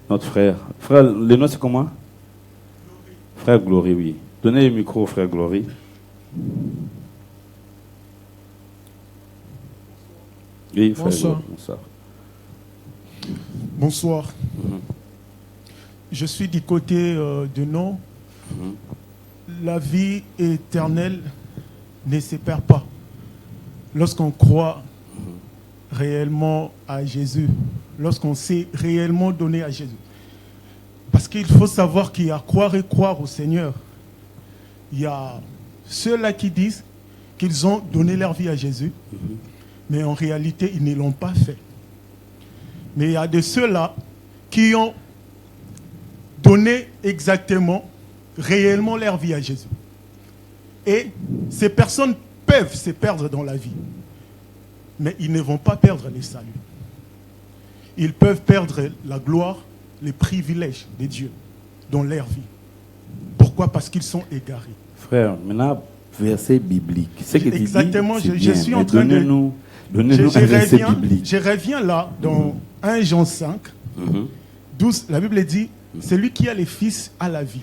Notre frère. Frère, le nom c'est comment? Frère Glory, oui. Donnez le micro au frère Glory. Oui, frère Bonsoir. Glory, bonsoir. Bonsoir. Je suis du côté de non. La vie éternelle ne se perd pas. Lorsqu'on croit réellement à Jésus, lorsqu'on s'est réellement donné à Jésus. Parce qu'il faut savoir qu'il y a croire et croire au Seigneur. Il y a ceux-là qui disent qu'ils ont donné leur vie à Jésus, mais en réalité, ils ne l'ont pas fait. Mais il y a de ceux-là qui ont donné exactement, réellement leur vie à Jésus. Et ces personnes peuvent se perdre dans la vie, mais ils ne vont pas perdre les saluts. Ils peuvent perdre la gloire, les privilèges de Dieu dans leur vie. Pourquoi? Parce qu'ils sont égarés. Frère, maintenant, verset biblique. C'est que exactement, tu dis, je suis en train de... Donnez-nous un verset biblique. Je reviens là, dans 1 Jean 5, 12, la Bible dit, celui qui a les fils a la vie.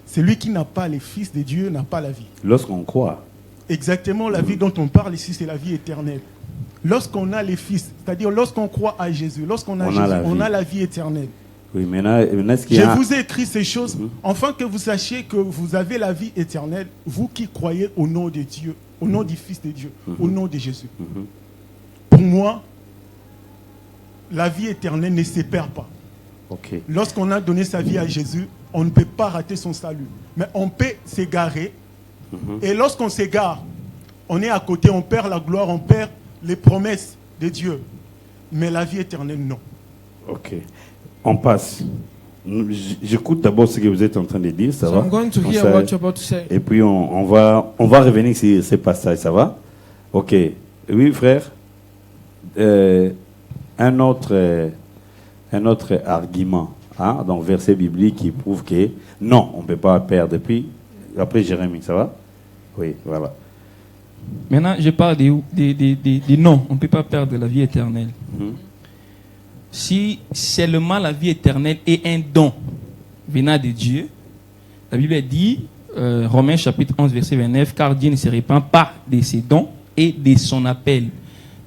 Celui qui n'a pas les fils de Dieu n'a pas la vie. Lorsqu'on croit. Exactement, la vie dont on parle ici, c'est la vie éternelle. Lorsqu'on a les fils, c'est-à-dire lorsqu'on croit à Jésus, lorsqu'on a Jésus, on a la vie éternelle. Oui, maintenant, je vous ai écrit ces choses afin que vous sachiez que vous avez la vie éternelle, vous qui croyez au nom de Dieu, au nom du Fils de Dieu, au nom de Jésus. Pour moi, la vie éternelle ne se perd pas. Okay. Lorsqu'on a donné sa vie à Jésus, on ne peut pas rater son salut. Mais on peut s'égarer. Et lorsqu'on s'égare, on est à côté, on perd la gloire, on perd les promesses de Dieu. Mais la vie éternelle, non. Ok. On passe. J'écoute d'abord ce que vous êtes en train de dire, ça va? I'm going to hear what you're about to say. Et puis on va revenir sur ces passages, ça va? Ok. Oui, frère. Un autre argument, hein, dans le verset biblique qui prouve que non, on ne peut pas perdre. Et puis, après Jérémie, ça va? Oui, voilà. Maintenant, je parle des non, on ne peut pas perdre la vie éternelle. Si seulement la vie éternelle est un don venant de Dieu, la Bible dit, Romains chapitre 11, verset 29, car Dieu ne se répand pas de ses dons et de son appel.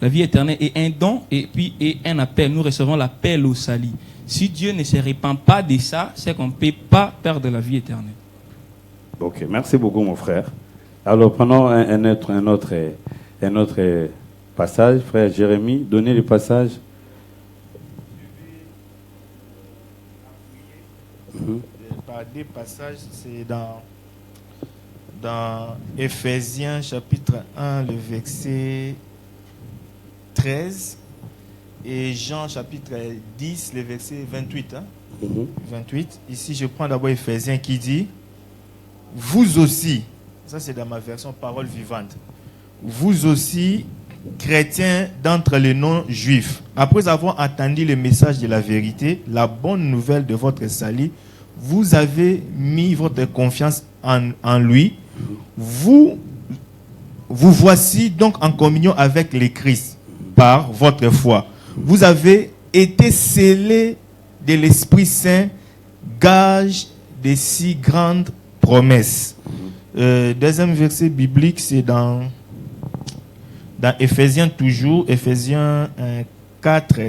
La vie éternelle est un don et puis est un appel. Nous recevons l'appel au salut. Si Dieu ne se répand pas de ça, c'est qu'on ne peut pas perdre la vie éternelle. Ok, merci beaucoup mon frère. Alors prenons un autre passage, frère Jérémie, donnez le passage. Par des passages, c'est dans Éphésiens chapitre 1, le verset 13 et Jean chapitre 10, le verset 28. 28. Ici, je prends d'abord Éphésiens qui dit, vous aussi, ça c'est dans ma version parole vivante, vous aussi, chrétiens d'entre les non-juifs, après avoir entendu le message de la vérité, la bonne nouvelle de votre salut, vous avez mis votre confiance en lui. Vous voici donc en communion avec le Christ par votre foi. Vous avez été scellés de l'Esprit Saint, gage de si grandes promesses. Deuxième verset biblique, c'est dans Éphésiens toujours, Éphésiens 4,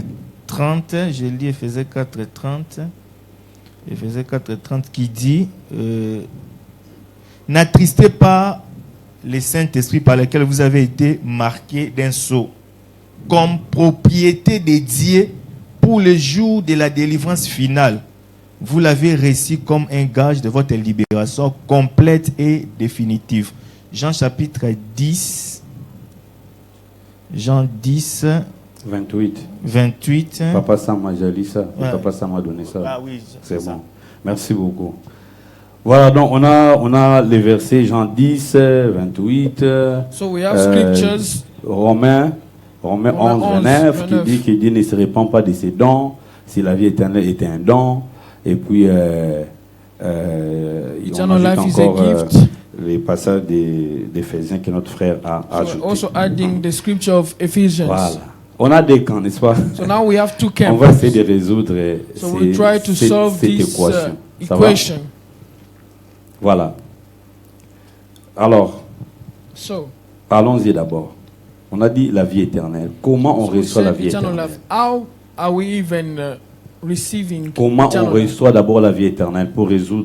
30. Je lis Éphésiens 4, 30. Éphésiens 4, 30 qui dit n'attristez pas le Saint-Esprit par lequel vous avez été marqués d'un sceau, comme propriété de Dieu pour le jour de la délivrance finale. Vous l'avez reçu comme un gage de votre libération complète et définitive. Jean chapitre 10. Jean 10. 28. Papa Sam m'a dit ça. Ouais. Papa Sam m'a donné ça. Ah oui, c'est bon. Merci beaucoup. Voilà, donc on a les versets Jean 10, 28. So we have scriptures. Romains 11, 29 qui dit que Dieu ne se répand pas de ses dons, si la vie éternelle était un don. Et puis on ajoute encore les passages d'Éphésiens que notre frère a ajouté. Also adding the scripture of Ephesians. Voilà. On a des camps, n'est-ce pas? So now we have two camps. On va essayer de résoudre cette equation. Voilà. Alors, allons-y d'abord. On a dit la vie éternelle. Comment on reçoit la vie éternelle? How are we even receiving? Comment on reçoit d'abord la vie éternelle pour résoudre,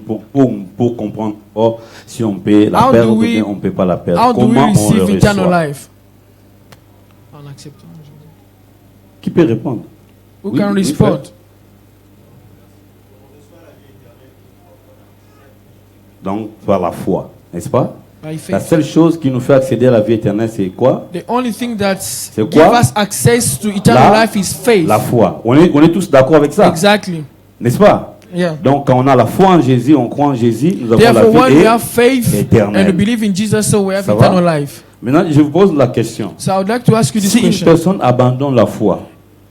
pour comprendre si on peut la perdre ou bien on ne peut pas la perdre? Comment on le reçoit? En acceptant Jésus. Qui peut répondre? Who Oui, can oui, respond? frère. Donc, par la foi, n'est-ce pas? By faith. La seule chose qui nous fait accéder à la vie éternelle, c'est quoi? The only thing that quoi? gives us access to eternal life is faith. La foi. On est tous d'accord avec ça? Exactly. N'est-ce pas? Yeah. Donc, quand on a la foi en Jésus, on croit en Jésus, nous avons Therefore, la when vie we have faith and we éternelle. believe in Jesus, so we have Ça va? eternal life. Maintenant, je vous pose la question. So I would like to ask you this Si une question. personne abandonne la foi,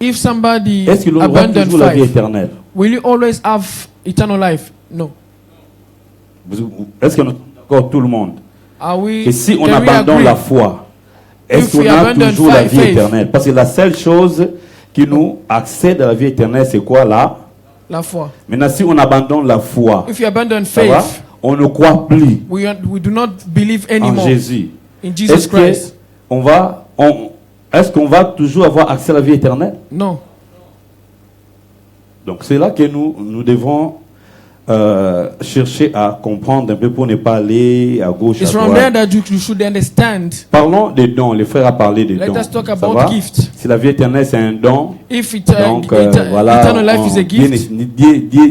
If somebody est-ce qu'il aura abandoned toujours la vie faith, éternelle? will you always have eternal life? No. Est-ce que nous sommes d'accord tout le monde? Are we? Et si on can we abandonne agree? la foi, est-ce If qu'on we a abandon toujours la vie faith, éternelle? Parce que la seule chose qui nous accède à la vie éternelle, c'est quoi là? La foi. Maintenant, si on abandonne la foi, If you abandon ça va? faith, On ne croit plus we do not believe en anymore Jésus. in Jesus Est-ce Christ. est-ce qu'on va toujours avoir accès à la vie éternelle? No. Donc c'est là que nous devons chercher à comprendre un peu pour ne pas aller à gauche, à It's from there droite. that you should understand. Parlons des dons. Les frères a parlé des Let dons. us talk Ça about va? gift. Si la vie éternelle c'est un don, If donc voilà, eternal life is a gift,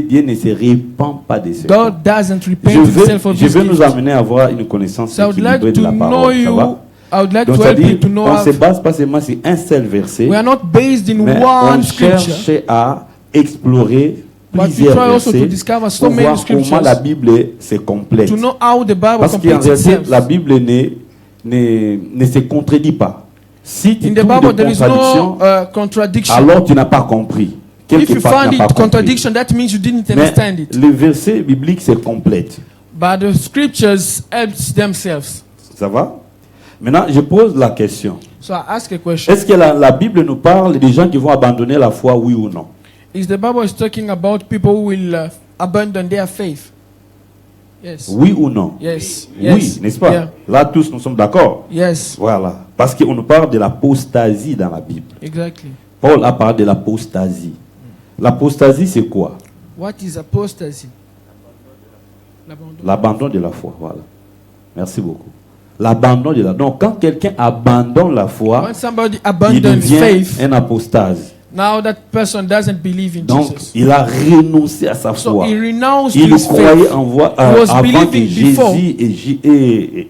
Dieu ne se répand pas de ça. God doesn't Je repent himself of veux this nous gift. amener à avoir une connaissance So I would like équilibrée de to la know parole. Ça you. va? I would like Donc to ça help you dit, to know on ne se how. base pas seulement sur un seul verset, We are not based in mais one on scripture, cherche à explorer but we plusieurs try also to versets discover so pour many voir comment scriptures la Bible se complète. to know how the Bible Parce qu'en completes réalité, itself. la Bible ne se contredit pas. Si tu In the trouves Bible, des there is contradictions, no contradiction. alors tu n'as pas compris. If Quelque you part, tu find n'as pas it compris. contradiction, that means you didn't Mais understand it. les versets bibliques se complètent. But the scriptures helps themselves. Ça va? Maintenant, je pose la question. So I ask a question. Est-ce que la Bible nous parle des gens qui vont abandonner la foi, oui ou non? Is the Bible talking about people who will abandon their faith? Yes. Oui ou non? Yes. Oui, Yes. n'est-ce pas? Yeah. Là, tous nous sommes d'accord. Yes. Voilà. Parce qu'on nous parle de l'apostasie dans la Bible. Exactly. Paul a parlé de l'apostasie. L'apostasie, c'est quoi? What is apostasy? L'abandon de la foi. Voilà. Merci beaucoup. L'abandon de la foi. Donc, quand quelqu'un abandonne la foi, When somebody il abandons devient faith, un apostase. now that person doesn't believe in Donc, Jesus. il a renoncé à sa So foi. he renounced Il his croyait faith. en voie, He was avant que believing before Jésus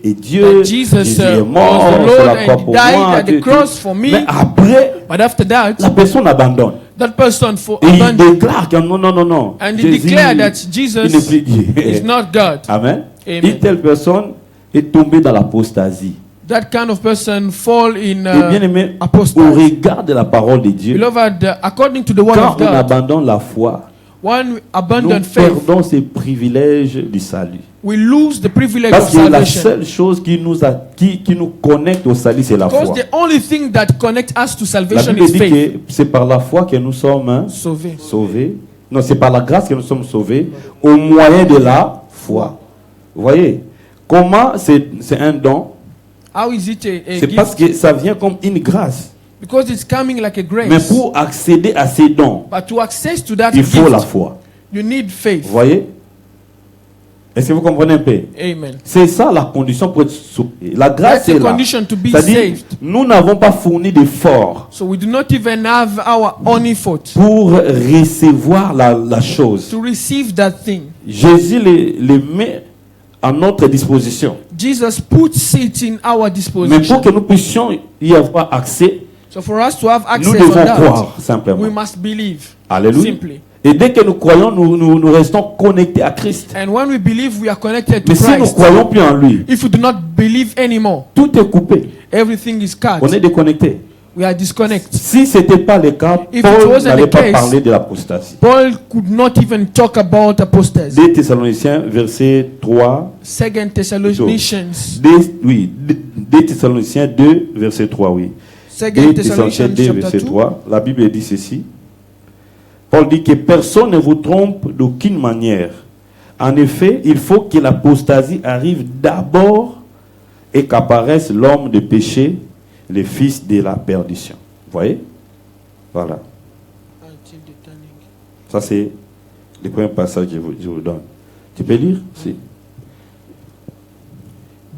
est Dieu. that Jesus Jésus est was mort the sur Lord la croix and pour died moi. at the cross for me. Mais après, But after that, la personne abandonne. that person for Et il abandoned déclare que non, non, non, non. and he declared that il n'est plus Jesus Dieu. is not God. Amen. Amen. Une telle personne est tombée dans l'apostasie. That kind of person fall in Et bien aimé, au apostasy. regard de la parole de Dieu, Beloved, according to the word quand of on God, abandonne la foi, when we nous abandon faith, perdons ces privilèges du salut. we lose the privilege Parce of que la salvation. seule chose qui nous connecte au salut, c'est la Because foi. the only thing that connects us to La salvation Bible is dit faith. que c'est par la foi que nous sommes Sauvé. sauvés. Non, c'est par la grâce que nous sommes sauvés au moyen de la foi. Vous voyez? Comment c'est un don? How is it a C'est parce gift? que ça vient comme une grâce. Because it's coming like a Mais grace. pour accéder à ces dons, But to access to that il faut la gift, foi. you need faith. Vous voyez? Est-ce que vous comprenez un peu? Amen. C'est ça la condition pour être sauvé. La grâce That's est the là. condition to be C'est-à-dire, saved. nous n'avons pas fourni d'efforts So we do not even have our own effort pour recevoir la chose. to receive that thing. Jésus les met à notre disposition. Jesus puts it in our Mais disposition. pour que nous puissions y avoir accès, So for us to have nous access devons on that, croire simplement. we must believe. Alléluia. Simply. Et dès que nous croyons, nous restons connectés à Christ. And when we believe, we are connected to Mais si nous ne Christ. croyons plus en lui, If we do not believe anymore, tout est coupé. everything is cut. On est déconnecté. We are disconnected. Si ce n'était pas le cas, If it Paul wasn't n'allait the pas case, parler de l'apostasie. Paul could not even talk about apostasy. 2 Thessaloniciens, verset 3. 2 Thessalonians. 2 Thessaloniciens 2, verset 3, oui. 2 2 Thessalonians Thessaloniciens 2, chapter verset 2. 3. La Bible dit ceci. Paul dit que personne ne vous trompe d'aucune manière. En effet, il faut que l'apostasie arrive d'abord et qu'apparaisse l'homme de péché, le fils de la perdition. Vous voyez? Voilà. Ça, c'est le premier passage que je vous donne. Tu peux lire? Si.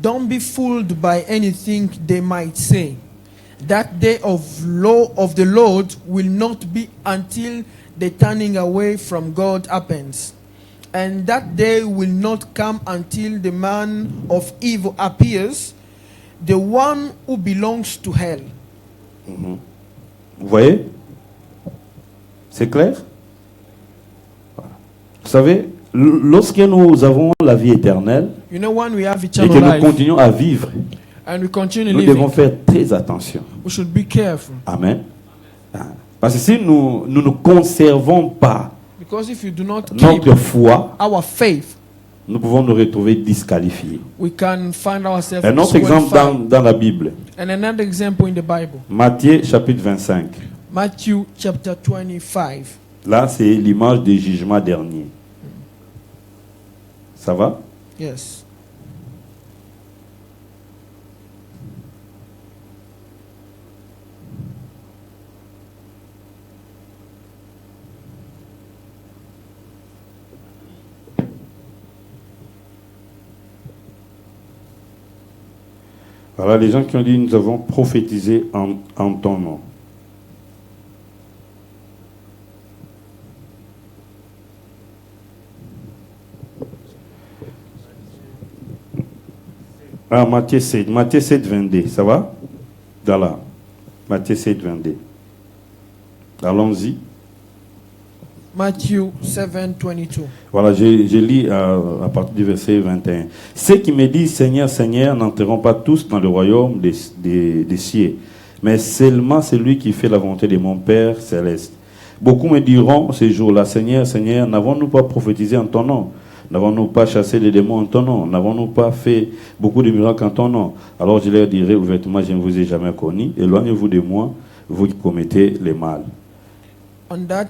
Don't be fooled by anything they might say. That day of the Lord will not be until the turning away from God happens. And that day will not come until the man of evil appears, the one who belongs to hell. Vous voyez? C'est clair? Vous savez, lorsque nous avons la vie éternelle, you know, when we have et eternal que nous life, continuons à vivre, and we continue nous living, devons faire très attention. we should be careful. Amen. Parce que si nous ne conservons pas Because if you do not keep notre foi, our faith, nous pouvons nous retrouver disqualifiés. we can find ourselves Un autre exemple disqualified. dans la Bible, And another example in the Bible, Matthieu chapitre 25. Matthew chapter 25. Là, c'est l'image du jugement dernier. Ça va? Yes. Voilà les gens qui ont dit nous avons prophétisé en ton nom. Ah, Matthieu 7, 22, ça va? Voilà, Matthieu 7, 22. Allons-y. Matthew 7:22. Voilà, je lis à partir du verset 21. Ceux qui me disent Seigneur, Seigneur, n'entreront pas tous dans le royaume des cieux, mais seulement celui qui fait la volonté de mon Père céleste. Beaucoup me diront ces jours-là, Seigneur, Seigneur, n'avons-nous pas prophétisé en ton nom? N'avons-nous pas chassé les démons en ton nom? N'avons-nous pas fait beaucoup de miracles en ton nom? Alors je leur dirai ouvertement, je ne vous ai jamais connu. Éloignez-vous de moi, vous qui commettez le mal. On that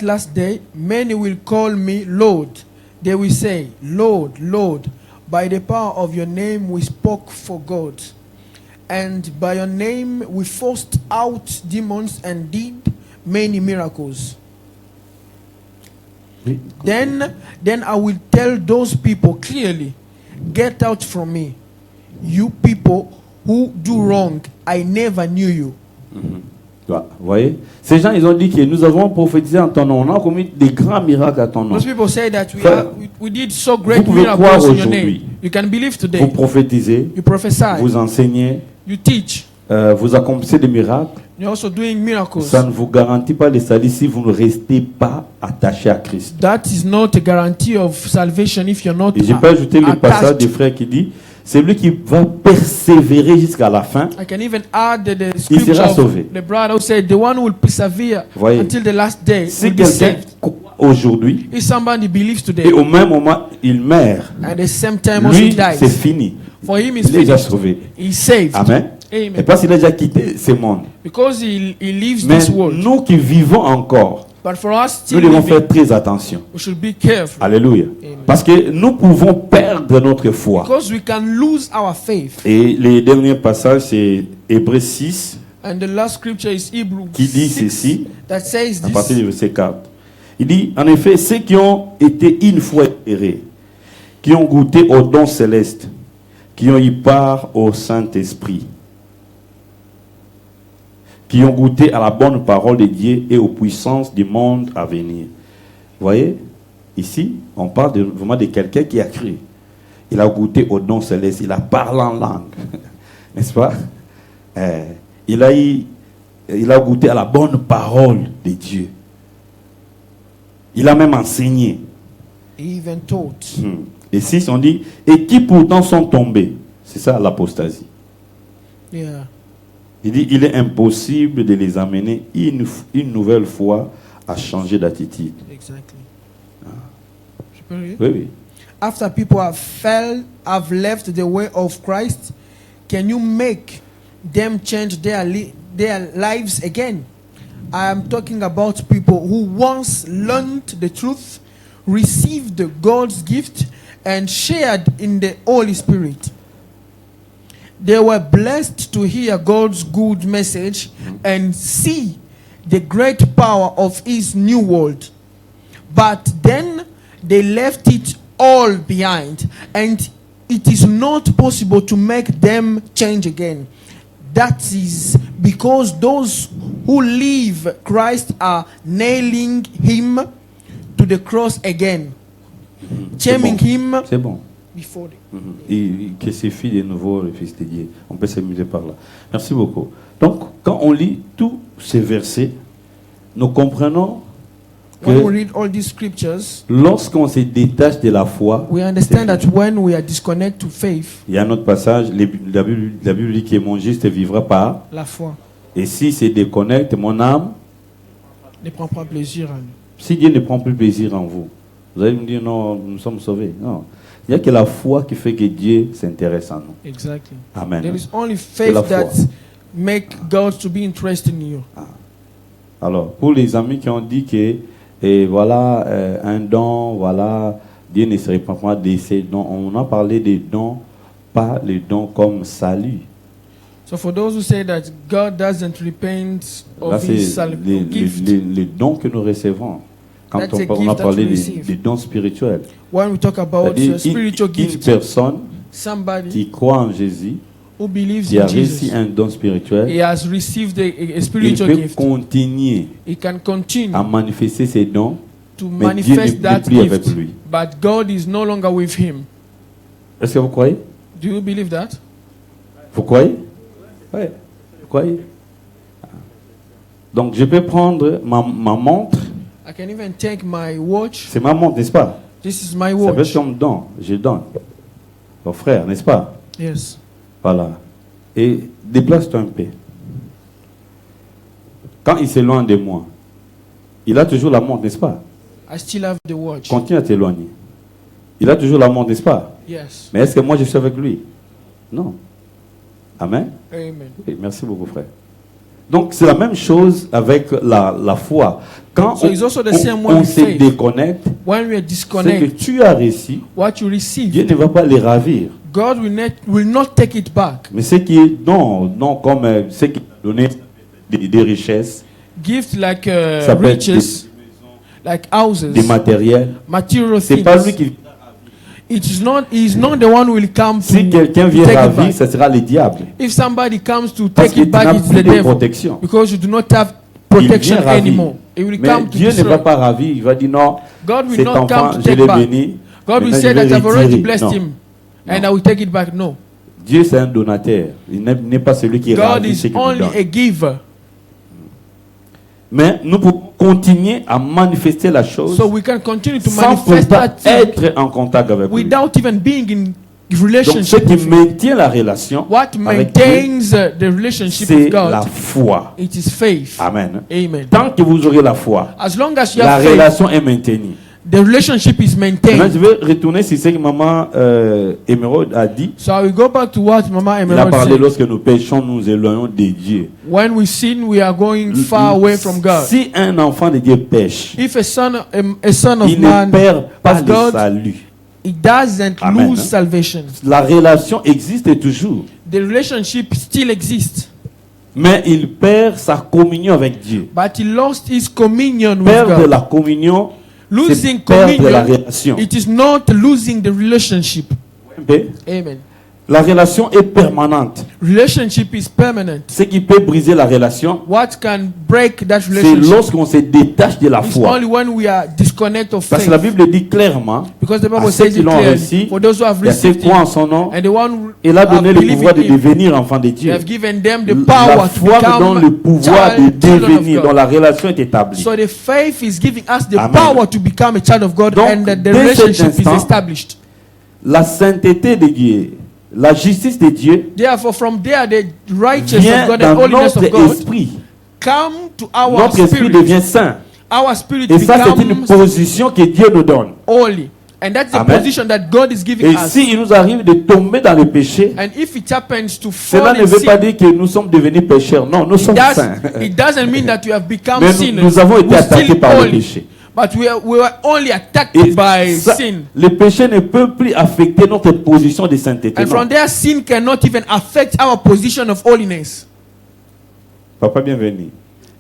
last day, many will call me Lord. They will say, Lord, Lord, by the power of your name we spoke for God. And by your name we forced out demons and did many miracles. Then I will tell those people clearly, get out from me, you people who do wrong. I never knew you. Vous voyez, ces gens, ils ont dit que nous avons prophétisé en ton nom. On a commis des grands miracles à ton nom. Those people say that we did so Vous great pouvez croire miracles in your name. aujourd'hui. You can believe today. Vous prophétisez, You prophesy. vous enseignez, You teach. vous accomplissez des miracles. You're also doing miracles. Ça ne vous garantit pas le salut si vous ne restez pas attaché à Christ. That is not a guarantee of salvation if you're not Et j'ai pas ajouté le passage attached. du frère qui dit, celui qui va persévérer jusqu'à la fin, I can even add the il scripture sera of sauvé. the brother who said, the one who will persevere Voyez. until the last day Si will be quelqu'un saved. aujourd'hui, If somebody believes today, et au même moment, il meurt, at the same time also lui, dies, c'est fini. for him is Il est déjà finished. sauvé. He's saved. Amen. Et Amen. parce qu'il a déjà quitté ce monde. Because he leaves Mais this world. nous qui vivons encore, But for us nous still devons living, faire très attention. we should be careful. Alléluia. Amen. Parce que nous pouvons perdre notre foi. Because we can lose our faith. Et le dernier passage, c'est Hébreux 6, And the last scripture is Hebrews qui dit 6, ceci, that says à partir this. du verset 4. Il dit, en effet, ceux qui ont été une fois errés, qui ont goûté au don céleste, qui ont eu part au Saint-Esprit, qui ont goûté à la bonne parole de Dieu et aux puissances du monde à venir. Vous voyez, ici, on parle vraiment de quelqu'un qui a cru. Il a goûté au don céleste, il a parlé en langue, n'est-ce pas? Il a goûté à la bonne parole de Dieu. Il a même enseigné. He even taught. Et 6, on dit, et qui pourtant sont tombés. C'est ça l'apostasie. Yeah. Il dit, il est impossible de les amener une nouvelle fois à changer d'attitude. Exactly. Oui, oui. After people have left the way of Christ, can you make them change their lives again? I am talking about people who once learned the truth, received God's gift, and shared in the Holy Spirit. They were blessed to hear God's good message and see the great power of His new world. But then they left it all behind and it is not possible to make them change again. That is because those who leave Christ are nailing him to the cross again, shaming him before them. Et que c'est fils de nouveau le Fils de Dieu. On peut s'amuser par là. Merci beaucoup. Donc, quand on lit tous ces versets, nous comprenons que when we read all these scriptures, lorsqu'on se détache de la foi, we understand that when we are disconnected to faith, il y a un autre passage, la Bible dit que mon juste vivra par la foi. Et si se déconnecte, mon âme ne prend pas plaisir en nous. Si Dieu ne prend plus plaisir en vous, vous allez me dire non, nous sommes sauvés. Non. Il n'y a que la foi qui fait que Dieu s'intéresse en nous. Exactly. Amen. There is only faith that make God to be interested in you. Alors, pour les amis qui ont dit que voilà un don, voilà, Dieu ne se répand pas de ces dons. On a parlé des dons, pas les dons comme salut. So for those who say that God doesn't repent of his gift, les dons que nous recevons. Quand on a parlé des dons spirituels. When we talk about spiritual gifts, une personne somebody qui croit en Jésus, who believes qui a in reçu Jesus, un don spirituel, he has received a spiritual il peut gift. continuer He can continue à manifester ses dons, to mais Dieu manifest n'est that plus avec gift, lui. but God is no longer with him. Est-ce que vous croyez? Do you believe that? Vous croyez? Oui. Vous croyez? Donc je peux prendre ma montre. I can even take my watch. C'est ma montre, n'est-ce pas? This is my Ça watch. veut comme don. Je donne au frère, n'est-ce pas? Yes. Voilà. Et déplace-toi un peu. Quand il s'éloigne de moi, il a toujours la montre, n'est-ce pas? I still have the watch. Continue à t'éloigner. Il a toujours la montre, n'est-ce pas? Yes. Mais est-ce que moi je suis avec lui? Non. Amen. Amen. Oui, merci beaucoup, frère. Donc, c'est la même chose avec la foi. Quand So it's also the same on with se faith. déconnecte, When we are c'est que disconnected, tu as reçu, what you receive, Dieu ne va pas les ravir. God will not take it back. Mais ce qui est non comme ce qui est donné des richesses, Gift like ça peut être riches, like houses, des matériels, material c'est things. pas lui qui. He is not the one who will come to Si quelqu'un vient take it ravir, back. ce sera le diable. If somebody comes to Parce take que it back, tu n'as it's plus the de devil. protection. Because you do not have Il protection vient ravir. anymore. He will Mais come to Dieu ne va destroy. pas ravir, il va dire non, God will cet not enfant, come to je take l'ai back. béni. God will maintenant say je that vais I've already retirer. blessed Non. him and I will take it back. No. Dieu c'est un donateur. Il n'est pas celui qui God ravit is ce qu'il nous only donne. a giver. Mais nous pouvons continuer à manifester la chose So we can continue to sans manifest pourtant that thing être en contact avec lui. without even being in Donc ce relationship qui with him. maintient la relation What avec Dieu, maintains the relationship c'est with God? la foi. It is faith. Amen. Amen. Tant que vous aurez la foi, As long as you la have faith, relation est maintenue. the relationship is Maintenant, maintained. je vais retourner sur ce que maman Émeraude a dit. So I will go back to what Mama Il a Emerald parlé said. lorsque nous péchons, nous éloignons de Dieu. When we sin, we are going far away from God. Si un enfant de Dieu pêche, If a son of il ne man perd pas of le God, salut. he doesn't Amen. lose salvation. La relation existe toujours, The relationship still exists, mais il perd sa communion avec Dieu. but he lost his communion with Perdre God. la communion, Losing c'est perdre la communion, relation. it is not losing the relationship. Amen. La relation est permanente. Relationship is permanent. Ce qui peut briser la relation, What can break that c'est relationship? lorsqu'on se détache de la It's foi. only when we are disconnected of Parce faith. que la Bible dit clairement, Because the à Bible ceux says qui it l'ont clearly. reçu, For those who have et à ceux received qui croient en him, son nom, and the one who il a have donné le believed pouvoir de in him, devenir enfant de they Dieu. have given them the La power to foi nous donne le become pouvoir de children devenir, of dont God. la relation est établie. So the faith is giving us the Amen. power to become a child of God, Donc, and that the dès cet relationship is instant, established. La sainteté de Dieu, la justice de Dieu Therefore, from there, the righteousness vient of God dans and holiness notre of God esprit. come to our Notre esprit spirit. devient saint. Our spirit Et ça, c'est une becomes position que Dieu nous donne. holy. And that's the Amen. position that God is giving Et us. s'il nous arrive de tomber dans le péché, And if it happens to cela fall ne in veut pas sin, dire que nous sommes devenus pécheurs. Non, nous sommes saints. it doesn't mean that you have become Mais sinners. nous avons été We're attaqués still par le holy. péché. But we were only attacked Et by ça, sin. le péché ne peut plus affecter notre position de sainteté. And Non. from there, sin cannot even affect our position of holiness. Papa, bienvenue.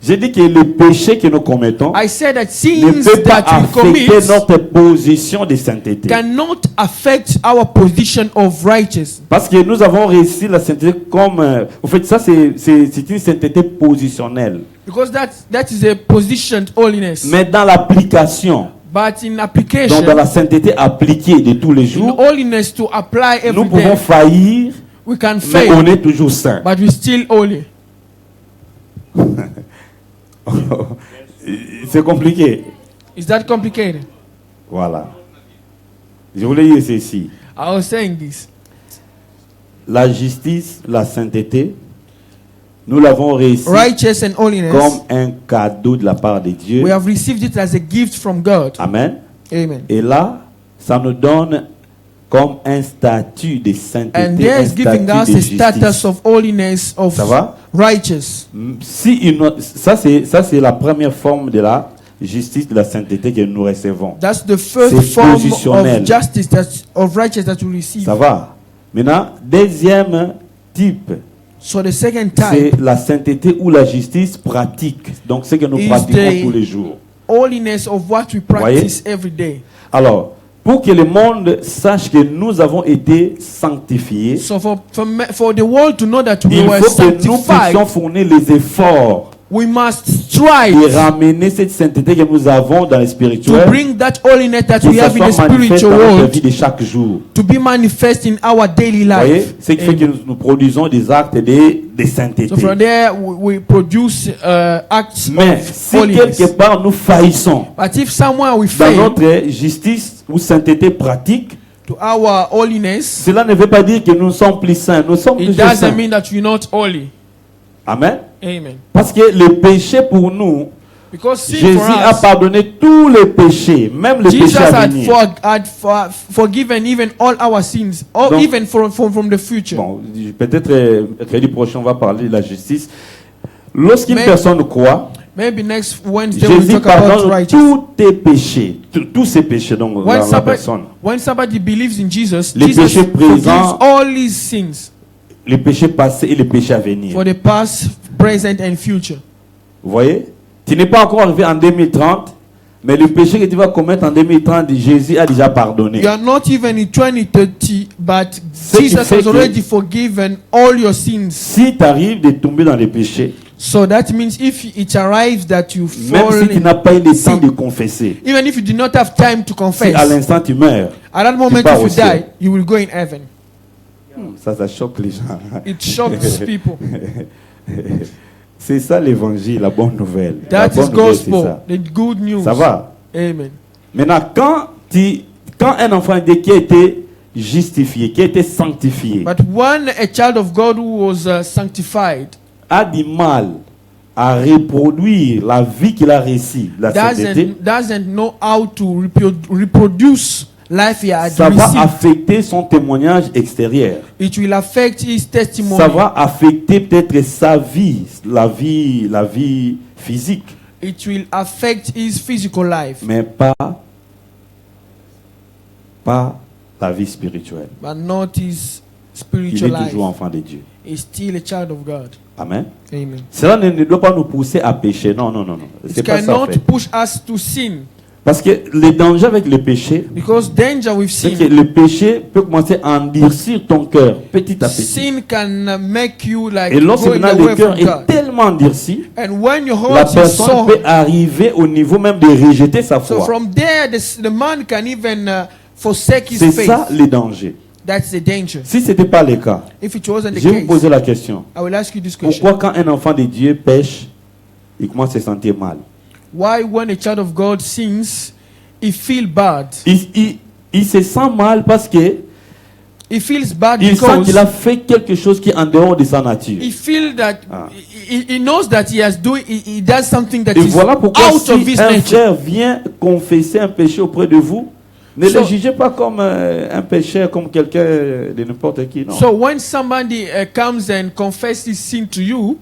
J'ai dit que le péché que nous commettons I said that ne sins peut pas that we affecter commit notre position de sainteté. cannot affect our position of righteousness. Parce que nous avons réussi la sainteté comme... en fait, ça c'est une sainteté positionnelle. Because that is a positioned holiness. Mais dans l'application, But in application, donc dans la sainteté appliquée de tous les in jours, holiness to apply nous every pouvons day, faillir, we can mais on fail, est toujours saint. but we still holy. C'est compliqué. Is that complicated? Voilà. Je voulais dire ceci. I was saying this. La justice, la sainteté, nous l'avons réussi Righteous and holiness, comme un cadeau de la part de Dieu. we have received it as a gift from God. Amen. Amen. Et là, ça nous donne comme un statut de And sainteté, there un is giving statut us de a status justice. of holiness, of Ça va? righteous. Si ça c'est la première forme de la justice, de la sainteté que nous recevons. That's the first C'est form positionnel. of justice, of righteousness that we receive. Ça va? Maintenant, deuxième type, So the second c'est type la sainteté ou la justice pratique. Donc, ce que nous is pratiquons the tous les jours. holiness of what we practice every day. Alors, pour que le monde sache que nous avons été sanctifiés, So for the world to know that we il were faut que nous sanctified, puissions fournir les efforts we must et strive ramener cette sainteté que nous avons dans le to spirituel, bring that holiness that que we ça have in the soit manifeste spiritual dans notre world vie de chaque jour. to be manifest in our daily Vous voyez? life. Ce qui fait que nous produisons des actes de sainteté. So from there we produce acts Mais of si holiness. quelque part nous faillissons But if somewhere we dans fail notre justice ou sainteté pratique, to our holiness, cela ne veut pas dire que nous sommes plus saints. Nous sommes it toujours doesn't saints. mean that we're not holy. Amen. Amen. Parce que le péché pour nous, Because sin Jésus for a us, pardonné tous les péchés, même les Jesus péchés à had, venir. forgiven even all our sins, or Donc, even from the future. Bon, peut-être mercredi prochain, on va parler de la justice. Lorsqu'une Mais- personne croit, Maybe next Wednesday we'll Jésus talk about pardonne righteousness. tous tes péchés, tous ces péchés donc When la personne. somebody believes in Jesus, Les Jesus péchés forgives présents, all his sins les péchés passés et les péchés à venir. for the past, present, and future. Vous voyez? Tu n'es pas encore arrivé en 2030, mais le péché que tu vas commettre en 2030, Jésus a déjà pardonné. You are not even in 2030, but Ce qui Jesus fait has que- already forgiven all your sins. Si tu arrives de tomber dans les péchés, So that means if it arrives that you même fall, si tu n'as pas eu le temps sin, de confesser, even if you do not have time to si confess, à l'instant tu meurs, at that moment pars if you au ciel. die, you will go in heaven. ça choque les gens. It shocks people. C'est ça l'évangile, la bonne nouvelle. La That bonne is nouvelle, c'est gospel, ça. the good news. Ça va? Amen. Maintenant, quand un enfant de Dieu qui a été justifié, qui a été sanctifié, But when a child of God who was sanctified a du mal à reproduire la vie qu'il a reçue, la sainteté, doesn't know how to reproduce life he had ça va received, affecter son témoignage extérieur. it will affect his testimony. Ça va affecter peut-être sa vie, la vie physique, It will affect his physical life, mais pas la vie spirituelle. but not his Il spiritual est life. toujours enfant de Dieu. He's still a child of God. Amen. Amen. Cela ne doit pas nous pousser à pécher. Non. It C'est pas ça en cannot fait. push us to sin, Parce que le danger avec le péché, because danger with c'est que sin, le péché peut commencer à endurcir ton cœur petit à petit. sin can make you like Et lorsque going maintenant le away cœur from est God. tellement endurci, And when your la heart is personne so, peut arriver au niveau même de rejeter sa so foi. from there the man can even forsake his C'est faith. ça le danger. That's the danger. Si ce n'était pas le cas, If it wasn't the je vais vous case, poser la question. I will ask you this question. Pourquoi quand un enfant de Dieu pêche, il commence à se sentir mal? Why when a child of God sins, he feels bad? Il se sent mal parce que He feels bad il sent because qu'il a fait quelque chose qui est en dehors de sa nature. he feels that Ah. he knows that he does something that Et is voilà pourquoi out si of his un nature. frère vient confesser un péché auprès de vous, ne So- le jugez pas comme un pécheur, comme quelqu'un de n'importe qui. Non. So when somebody comes and confesses his sin to you,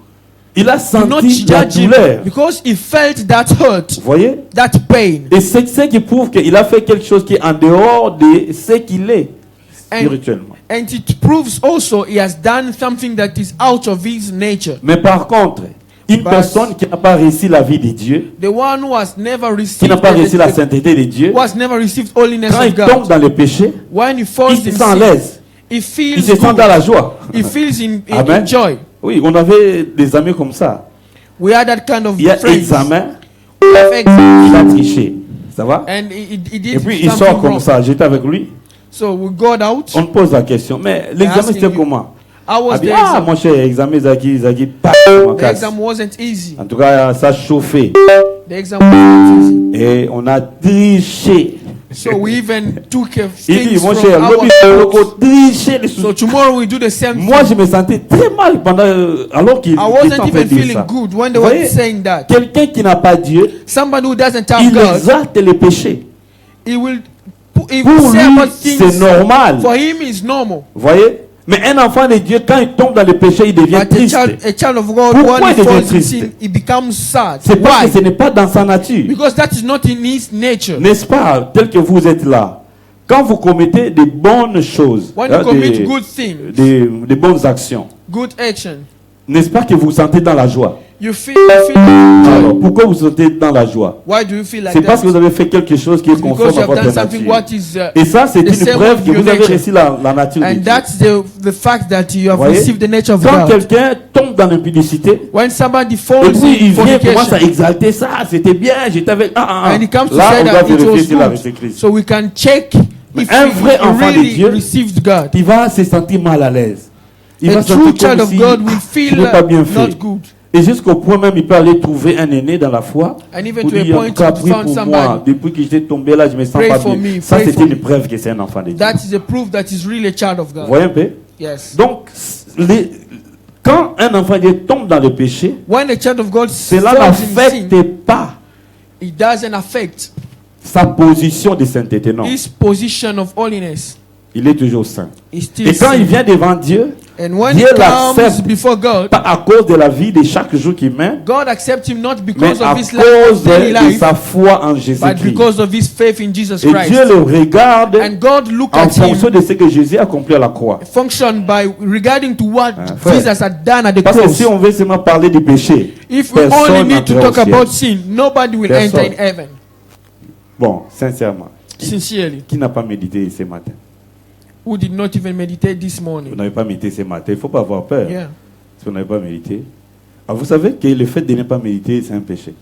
Il a do not senti la judge him douleur. because he felt that hurt, Vous voyez? that pain. Et c'est ce qui prouve qu'il a fait quelque chose qui est en dehors de ce qu'il est spirituellement. And it proves also he has done something that is out of his nature. Mais par contre, Une personne qui n'a pas réussi la vie de Dieu, the one who has never qui received n'a pas réussi la sainteté de Dieu, who has never received holiness quand of il God, tombe dans le péché, when he falls il in se sent à sin, l'aise. he Il feels se sent good. dans la joie. He feels in Amen. joy. Oui, on avait des amis comme ça. We had that kind of Il y a friends. examen, We have exam, il a triché. Ça va? and he did Et puis il something sort comme wrong. ça. J'étais avec lui. So we got out. On me pose la question. Mais l'examen asking c'était you, comment? How was the Ah, exam? mon cher, examen Zaki, pas ma The casse. exam wasn't easy. En tout cas, ça chauffait. The exam wasn't easy. Et on a triché. So we even took Il dit, things mon from cher, our l'autre, notes. tricher les So sous. tomorrow we do the same Moi, je thing. me sentais très mal pendant, alors qu'il I était wasn't en train even de dire feeling ça. good when they Vous were voyez, saying that. quelqu'un qui n'a pas Dieu, Somebody who doesn't have il God, exalte les péchés. he will Pour say lui, about c'est things. normal. For him, it's normal. Vous voyez? Mais un enfant de Dieu, quand il tombe dans le péché, il devient But triste. a child of God, Pourquoi when il he devient falls in triste? sin, he becomes sad. C'est parce Why? que ce n'est pas dans sa nature. Because that is not in his nature. N'est-ce pas? Tel que vous êtes là. Quand vous commettez des bonnes choses, When you commit good things, des bonnes actions, good action, n'est-ce pas que vous vous sentez dans la joie? you feel Alors, joy. pourquoi vous vous sentez dans la joie? Why do you feel like C'est parce que that? vous avez fait quelque chose qui est Because conforme you à have votre done something nature. what is Et ça, c'est the une same preuve of que your vous avez nature. réussi la nature de And Dieu. that's the fact that you have Voyez? received the nature of Quand God. quelqu'un tombe dans l'impudicité, When somebody et falls puis il in vient commence à fornication, exalter ça, c'était bien, j'étais avec... and he comes to Là, say on doit that it vérifier was s'il a good, reçu Christ. so we can check Mais if un he vrai enfant de really Dieu, received God. il va se sentir mal à l'aise. Il A va se true sentir child comme of si God will je feel n'ai pas bien fait. not good. Et jusqu'au point même, il peut aller trouver un aîné dans la foi. And even Pour to a dire, en point tout cas, to prie found pour moi. somebody. Depuis que j'étais tombé là, je me sens Pray pas for bien. me, Ça, pray c'était for une me. preuve que c'est un enfant de Dieu. That is a proof that he's really a child of Vous God. voyez un peu? Yes. Donc, quand un enfant de Dieu tombe dans le péché, When a child of God cela falls in sin, n'affecte pas it doesn't affect sa position de sainteté, non. his position of holiness. Il est toujours saint. He's still Et quand il sin. vient devant Dieu, And when Dieu he comes l'accepte before God, pas à cause de la vie de chaque jour qu'il mène, God accepts him not mais because à of his life, cause daily de life, sa foi en but Jésus-Christ. because of his faith in Jesus Et Christ. Dieu le regarde And God look en at fonction him, de ce que Jésus a accompli à la croix. function by regarding to what frère. Jesus had done at the Parce que cross. si on veut seulement parler du péché, If we personne only need to n'entrera talk au ciel. about sin, nobody will Personne. enter in heaven. Bon, sincèrement, Sincerely, qui n'a pas médité ce matin? who did not even meditate this Vous morning? n'avez pas médité ce matin, il ne faut pas avoir peur. Yeah. Si vous n'avez pas médité. Ah, vous savez que le fait de ne pas méditer, c'est un péché.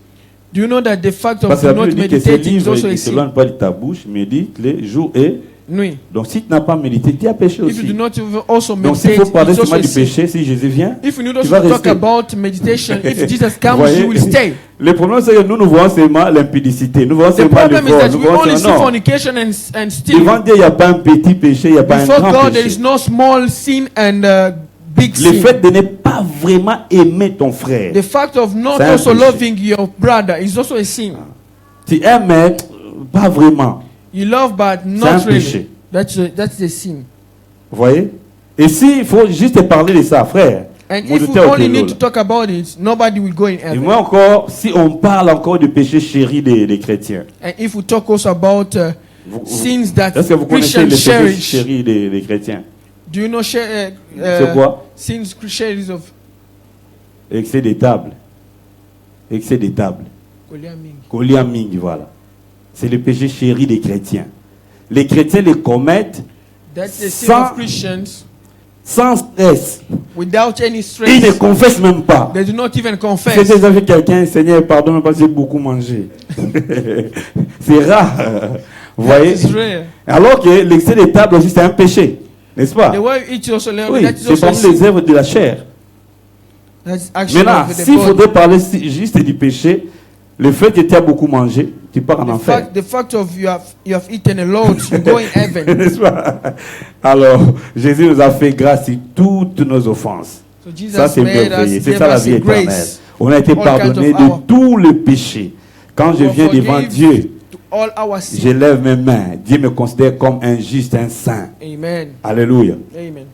Do you know that the fact Parce of que la not Bible dit que ce meditating is livre also ne a s'éloigne sin? pas de ta bouche, mais dit les jours et Nuit. donc si tu n'as pas médité, tu as péché If you aussi. do not even also Donc s'il meditate, faut parler it's also seulement a du sin. péché, si Jésus vient, If we need tu also vas to talk rester. about meditation, if Jesus Vous comes, voyez? you will stay. Le problème c'est que nous voyons seulement l'impudicité, nous voyons The seulement le problem is vol, that nous we voyons only see seulement non. fornication and stealing. Devant Dieu, il n'y a pas un petit péché, il n'y a pas un Before grand God, there péché. is no small sin and big Le sin. fait de ne pas vraiment aimer ton frère. The fact of not C'est un also péché. loving your brother is also a sin. Tu aimes, mais pas vraiment. You love but un not péché. really. That's the sin. Vous voyez? Et s'il faut juste te parler de ça, frère. And moi, if je we t'ai au only délo, need là. to talk about it, nobody will go in Et heaven. moi encore, si on parle encore du péché chéri des chrétiens, And if we talk also about sins that est-ce que vous connaissez Christians le péché cherish, chéri des chrétiens? do you know C'est quoi? sins cherish of Excès des tables. Excès des tables. Koliaming, voilà. C'est le péché chéri des chrétiens. Les chrétiens les commettent That's the sin sans, of Christians sans stress. without any Ils ne stress. confessent même pas. They do not even Si confess. vous avez quelqu'un, Seigneur, pardonne-moi parce que j'ai beaucoup mangé. C'est rare. Vous voyez? That is rare. Alors que l'excès des tables aussi, c'est un péché. N'est-ce pas? The way you eat also, Oui, that is c'est also a parmi les sin. œuvres de la chair. That's actually Maintenant, of the s'il body. faudrait parler juste du péché, le fait que tu as beaucoup mangé, tu pars en enfer. The fact of you have eaten a lot, you go in heaven. N'est-ce pas? Alors, Jésus nous a fait grâce sur toutes nos offenses. So Jesus Ça, c'est made merveilleux. us, C'est gave ça la us vie a éternelle. grace. On a été All kinds pardonné of de our- tous les péchés. Quand je For viens devant forgive Dieu, to all our sins. je lève mes mains. Dieu me considère comme un juste, un saint. Amen. Alléluia. Amen.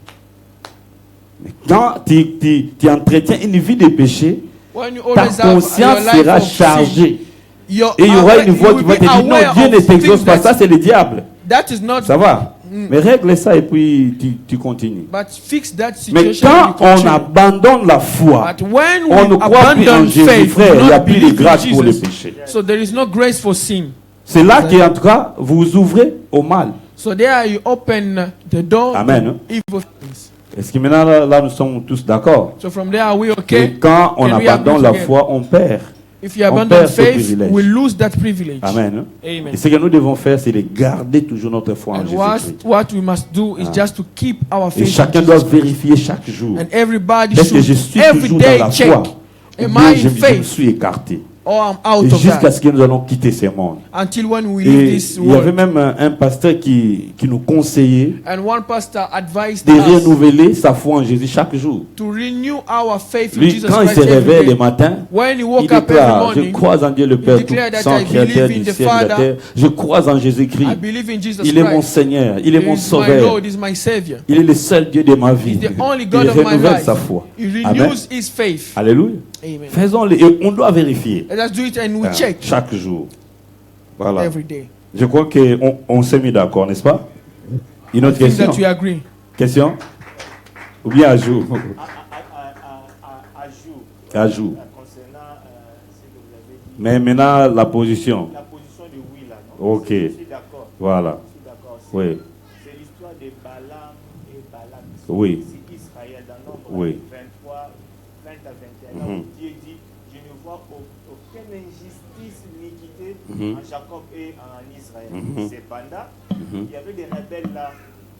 Quand tu entretiens une vie de péché, When you ta always have conscience your life sera of sin, chargée. you're Et il y aura aware- une voix you qui will va te be dire, non, aware Dieu of ne t'exauce things pas. that- Ça, c'est le diable. That is not Ça va? Mais règle ça et puis tu continues. But fix that Mais situation. quand on abandonne la foi, But when on we ne croit plus en abandon Jésus, faith, frère, we il n'y a not plus de believe in grâce pour les Jesus. péchés. So there is no grace for sin. C'est là qu'en tout cas, vous vous ouvrez au mal. So there you open the door Amen. to evil things. Est-ce que maintenant, là, nous sommes tous d'accord? So from there, are we okay? Et quand on Can we abandonne agree la together? foi, on perd. If you On abandon perd ce faith, privilège. we lose that privilege. Amen. Amen. Et ce que nous devons faire, c'est de garder toujours notre foi en And Jésus-Christ. what we must do is just to keep our Et faith. chacun in doit Jesus. vérifier chaque jour. And everybody Est-ce que je should suis every toujours dans day la check. foi? Ou Am bien I je in me faith suis écarté. or I'm out Et of jusqu'à that? ce que nous allons quitter ce monde. Until when we Et leave this il y avait world. même un pasteur qui nous conseillait And one pastor advised de us renouveler sa foi en Jésus chaque jour. to renew our faith in Lui, Jesus quand il se Christ every réveille day. le matin, When he il woke up every déclare, je morning, crois en Dieu le Père declare that tout-puissant, I créateur believe in du the ciel et de la Father. terre. Je crois en Jésus-Christ. I believe in Jesus Il est mon Christ. Seigneur, il est He mon is my sauveur. Lord, he is my Savior. Il est le seul Dieu de ma vie. He's the only Il God of my renouvelle life. sa foi. He Amen. renews his faith. Alléluia. Amen. Faisons-le. Et on doit vérifier. Let us do it and we check Chaque jour. Voilà. every day. Je crois qu'on s'est mis d'accord, n'est-ce pas? Une autre I think question? that we agree. Question? Ou bien ajout? Ajout. Concernant ce que vous avez dit. Mais maintenant, la position. La position de oui là, non? Ok. Je suis d'accord. Voilà. Je suis d'accord. Oui. C'est l'histoire de Balaam et Balak. Oui. C'est Israël dans Nombre Oui. 23, 20 à 21. Mhm. Où Dieu dit, je ne vois aucune injustice, iniquité Mhm. en Jacob et en Israël. Mhm. Cependant, Mhm. il y avait des rebelles là.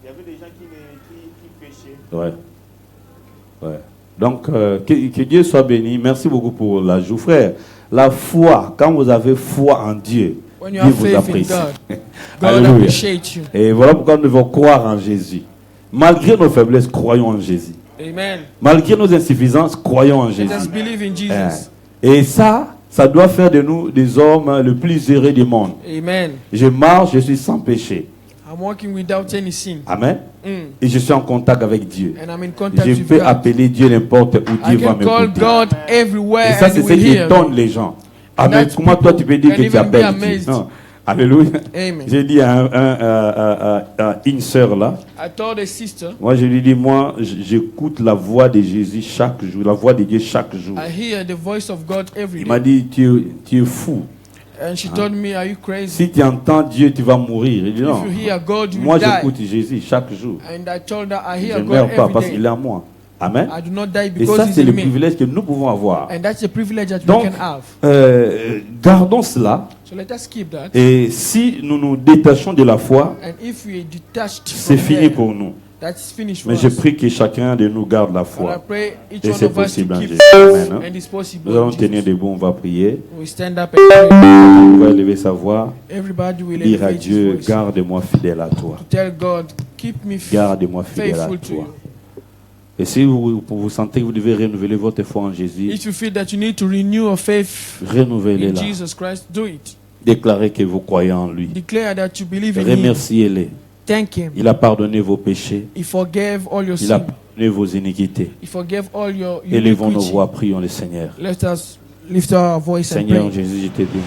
Il y avait des gens qui péchaient. Ouais. Ouais. Donc, que Dieu soit béni. Merci beaucoup pour l'ajout, frère. La foi, quand vous avez foi en Dieu, When you Dieu have vous faith in apprécie. God, God Alléluia. appreciates you. Et voilà pourquoi nous devons croire en Jésus. Malgré nos faiblesses, croyons en Jésus. Amen. Malgré nos insuffisances, croyons en Let Jésus. us believe in Jesus. Et ça doit faire de nous des hommes le plus heureux du monde. Amen. Je marche, je suis sans péché. I'm walking without any sin. Amen. Mm. Et je suis en contact avec Dieu. And I'm in contact Je with peux God. appeler Dieu n'importe où I Dieu va can call m'écouter. God everywhere Et ça, and c'est he ce will qui hear étonne me. les gens. And Amen. that's Comment toi tu peux dire can que tu even be appelles Dieu? amazed. Non. Alléluia. Amen. J'ai dit à une sœur là, I told a sister, moi je lui dis, moi j'écoute la voix de Jésus chaque jour, la voix de Dieu chaque jour. I hear the voice of God every Il m'a day. dit, tu es fou. And she told me, are you crazy? Si tu entends Dieu, tu vas mourir. Il dit non. If you hear God, you Moi will die. j'écoute Jésus chaque jour. And I told her, I Je hear ne God meurs pas every parce day. qu'il est en moi. Amen. I do not die Et because ça, he's c'est in le me. privilège que nous pouvons avoir. And that's a privilege that Donc, we can have. Gardons cela. So let us keep that. Et si nous nous détachons de la foi, And if we are detached c'est from fini there, pour nous. that's finished for Mais je us. prie que chacun de nous garde la And I foi. pray each Et one c'est of us to possible en keep Jésus. faith. Amen. And it's possible. Nous allons in tenir Jesus. debout, on va prier. We stand up and pray. On va élever sa voix. Everybody will Dire à elevate his Dieu, voice. garde-moi fidèle à toi. To tell God, keep me Garde-moi fidèle à faithful to toi. you. Et si vous sentez que vous devez renouveler votre foi en Jésus, If you feel that you need to renew your faith in renouvelez-la. Jesus Christ, do it. Déclarez que vous croyez en lui. Declare that you believe in Him. Remerciez-le. Thank Him. Il a pardonné vos péchés. He forgave all your Il a sin. pardonné vos iniquités. He forgave all your Élevons nos iniquity. voix, prions le Seigneur. Let us lift our voice and Seigneur pray. Jésus, je te bénis.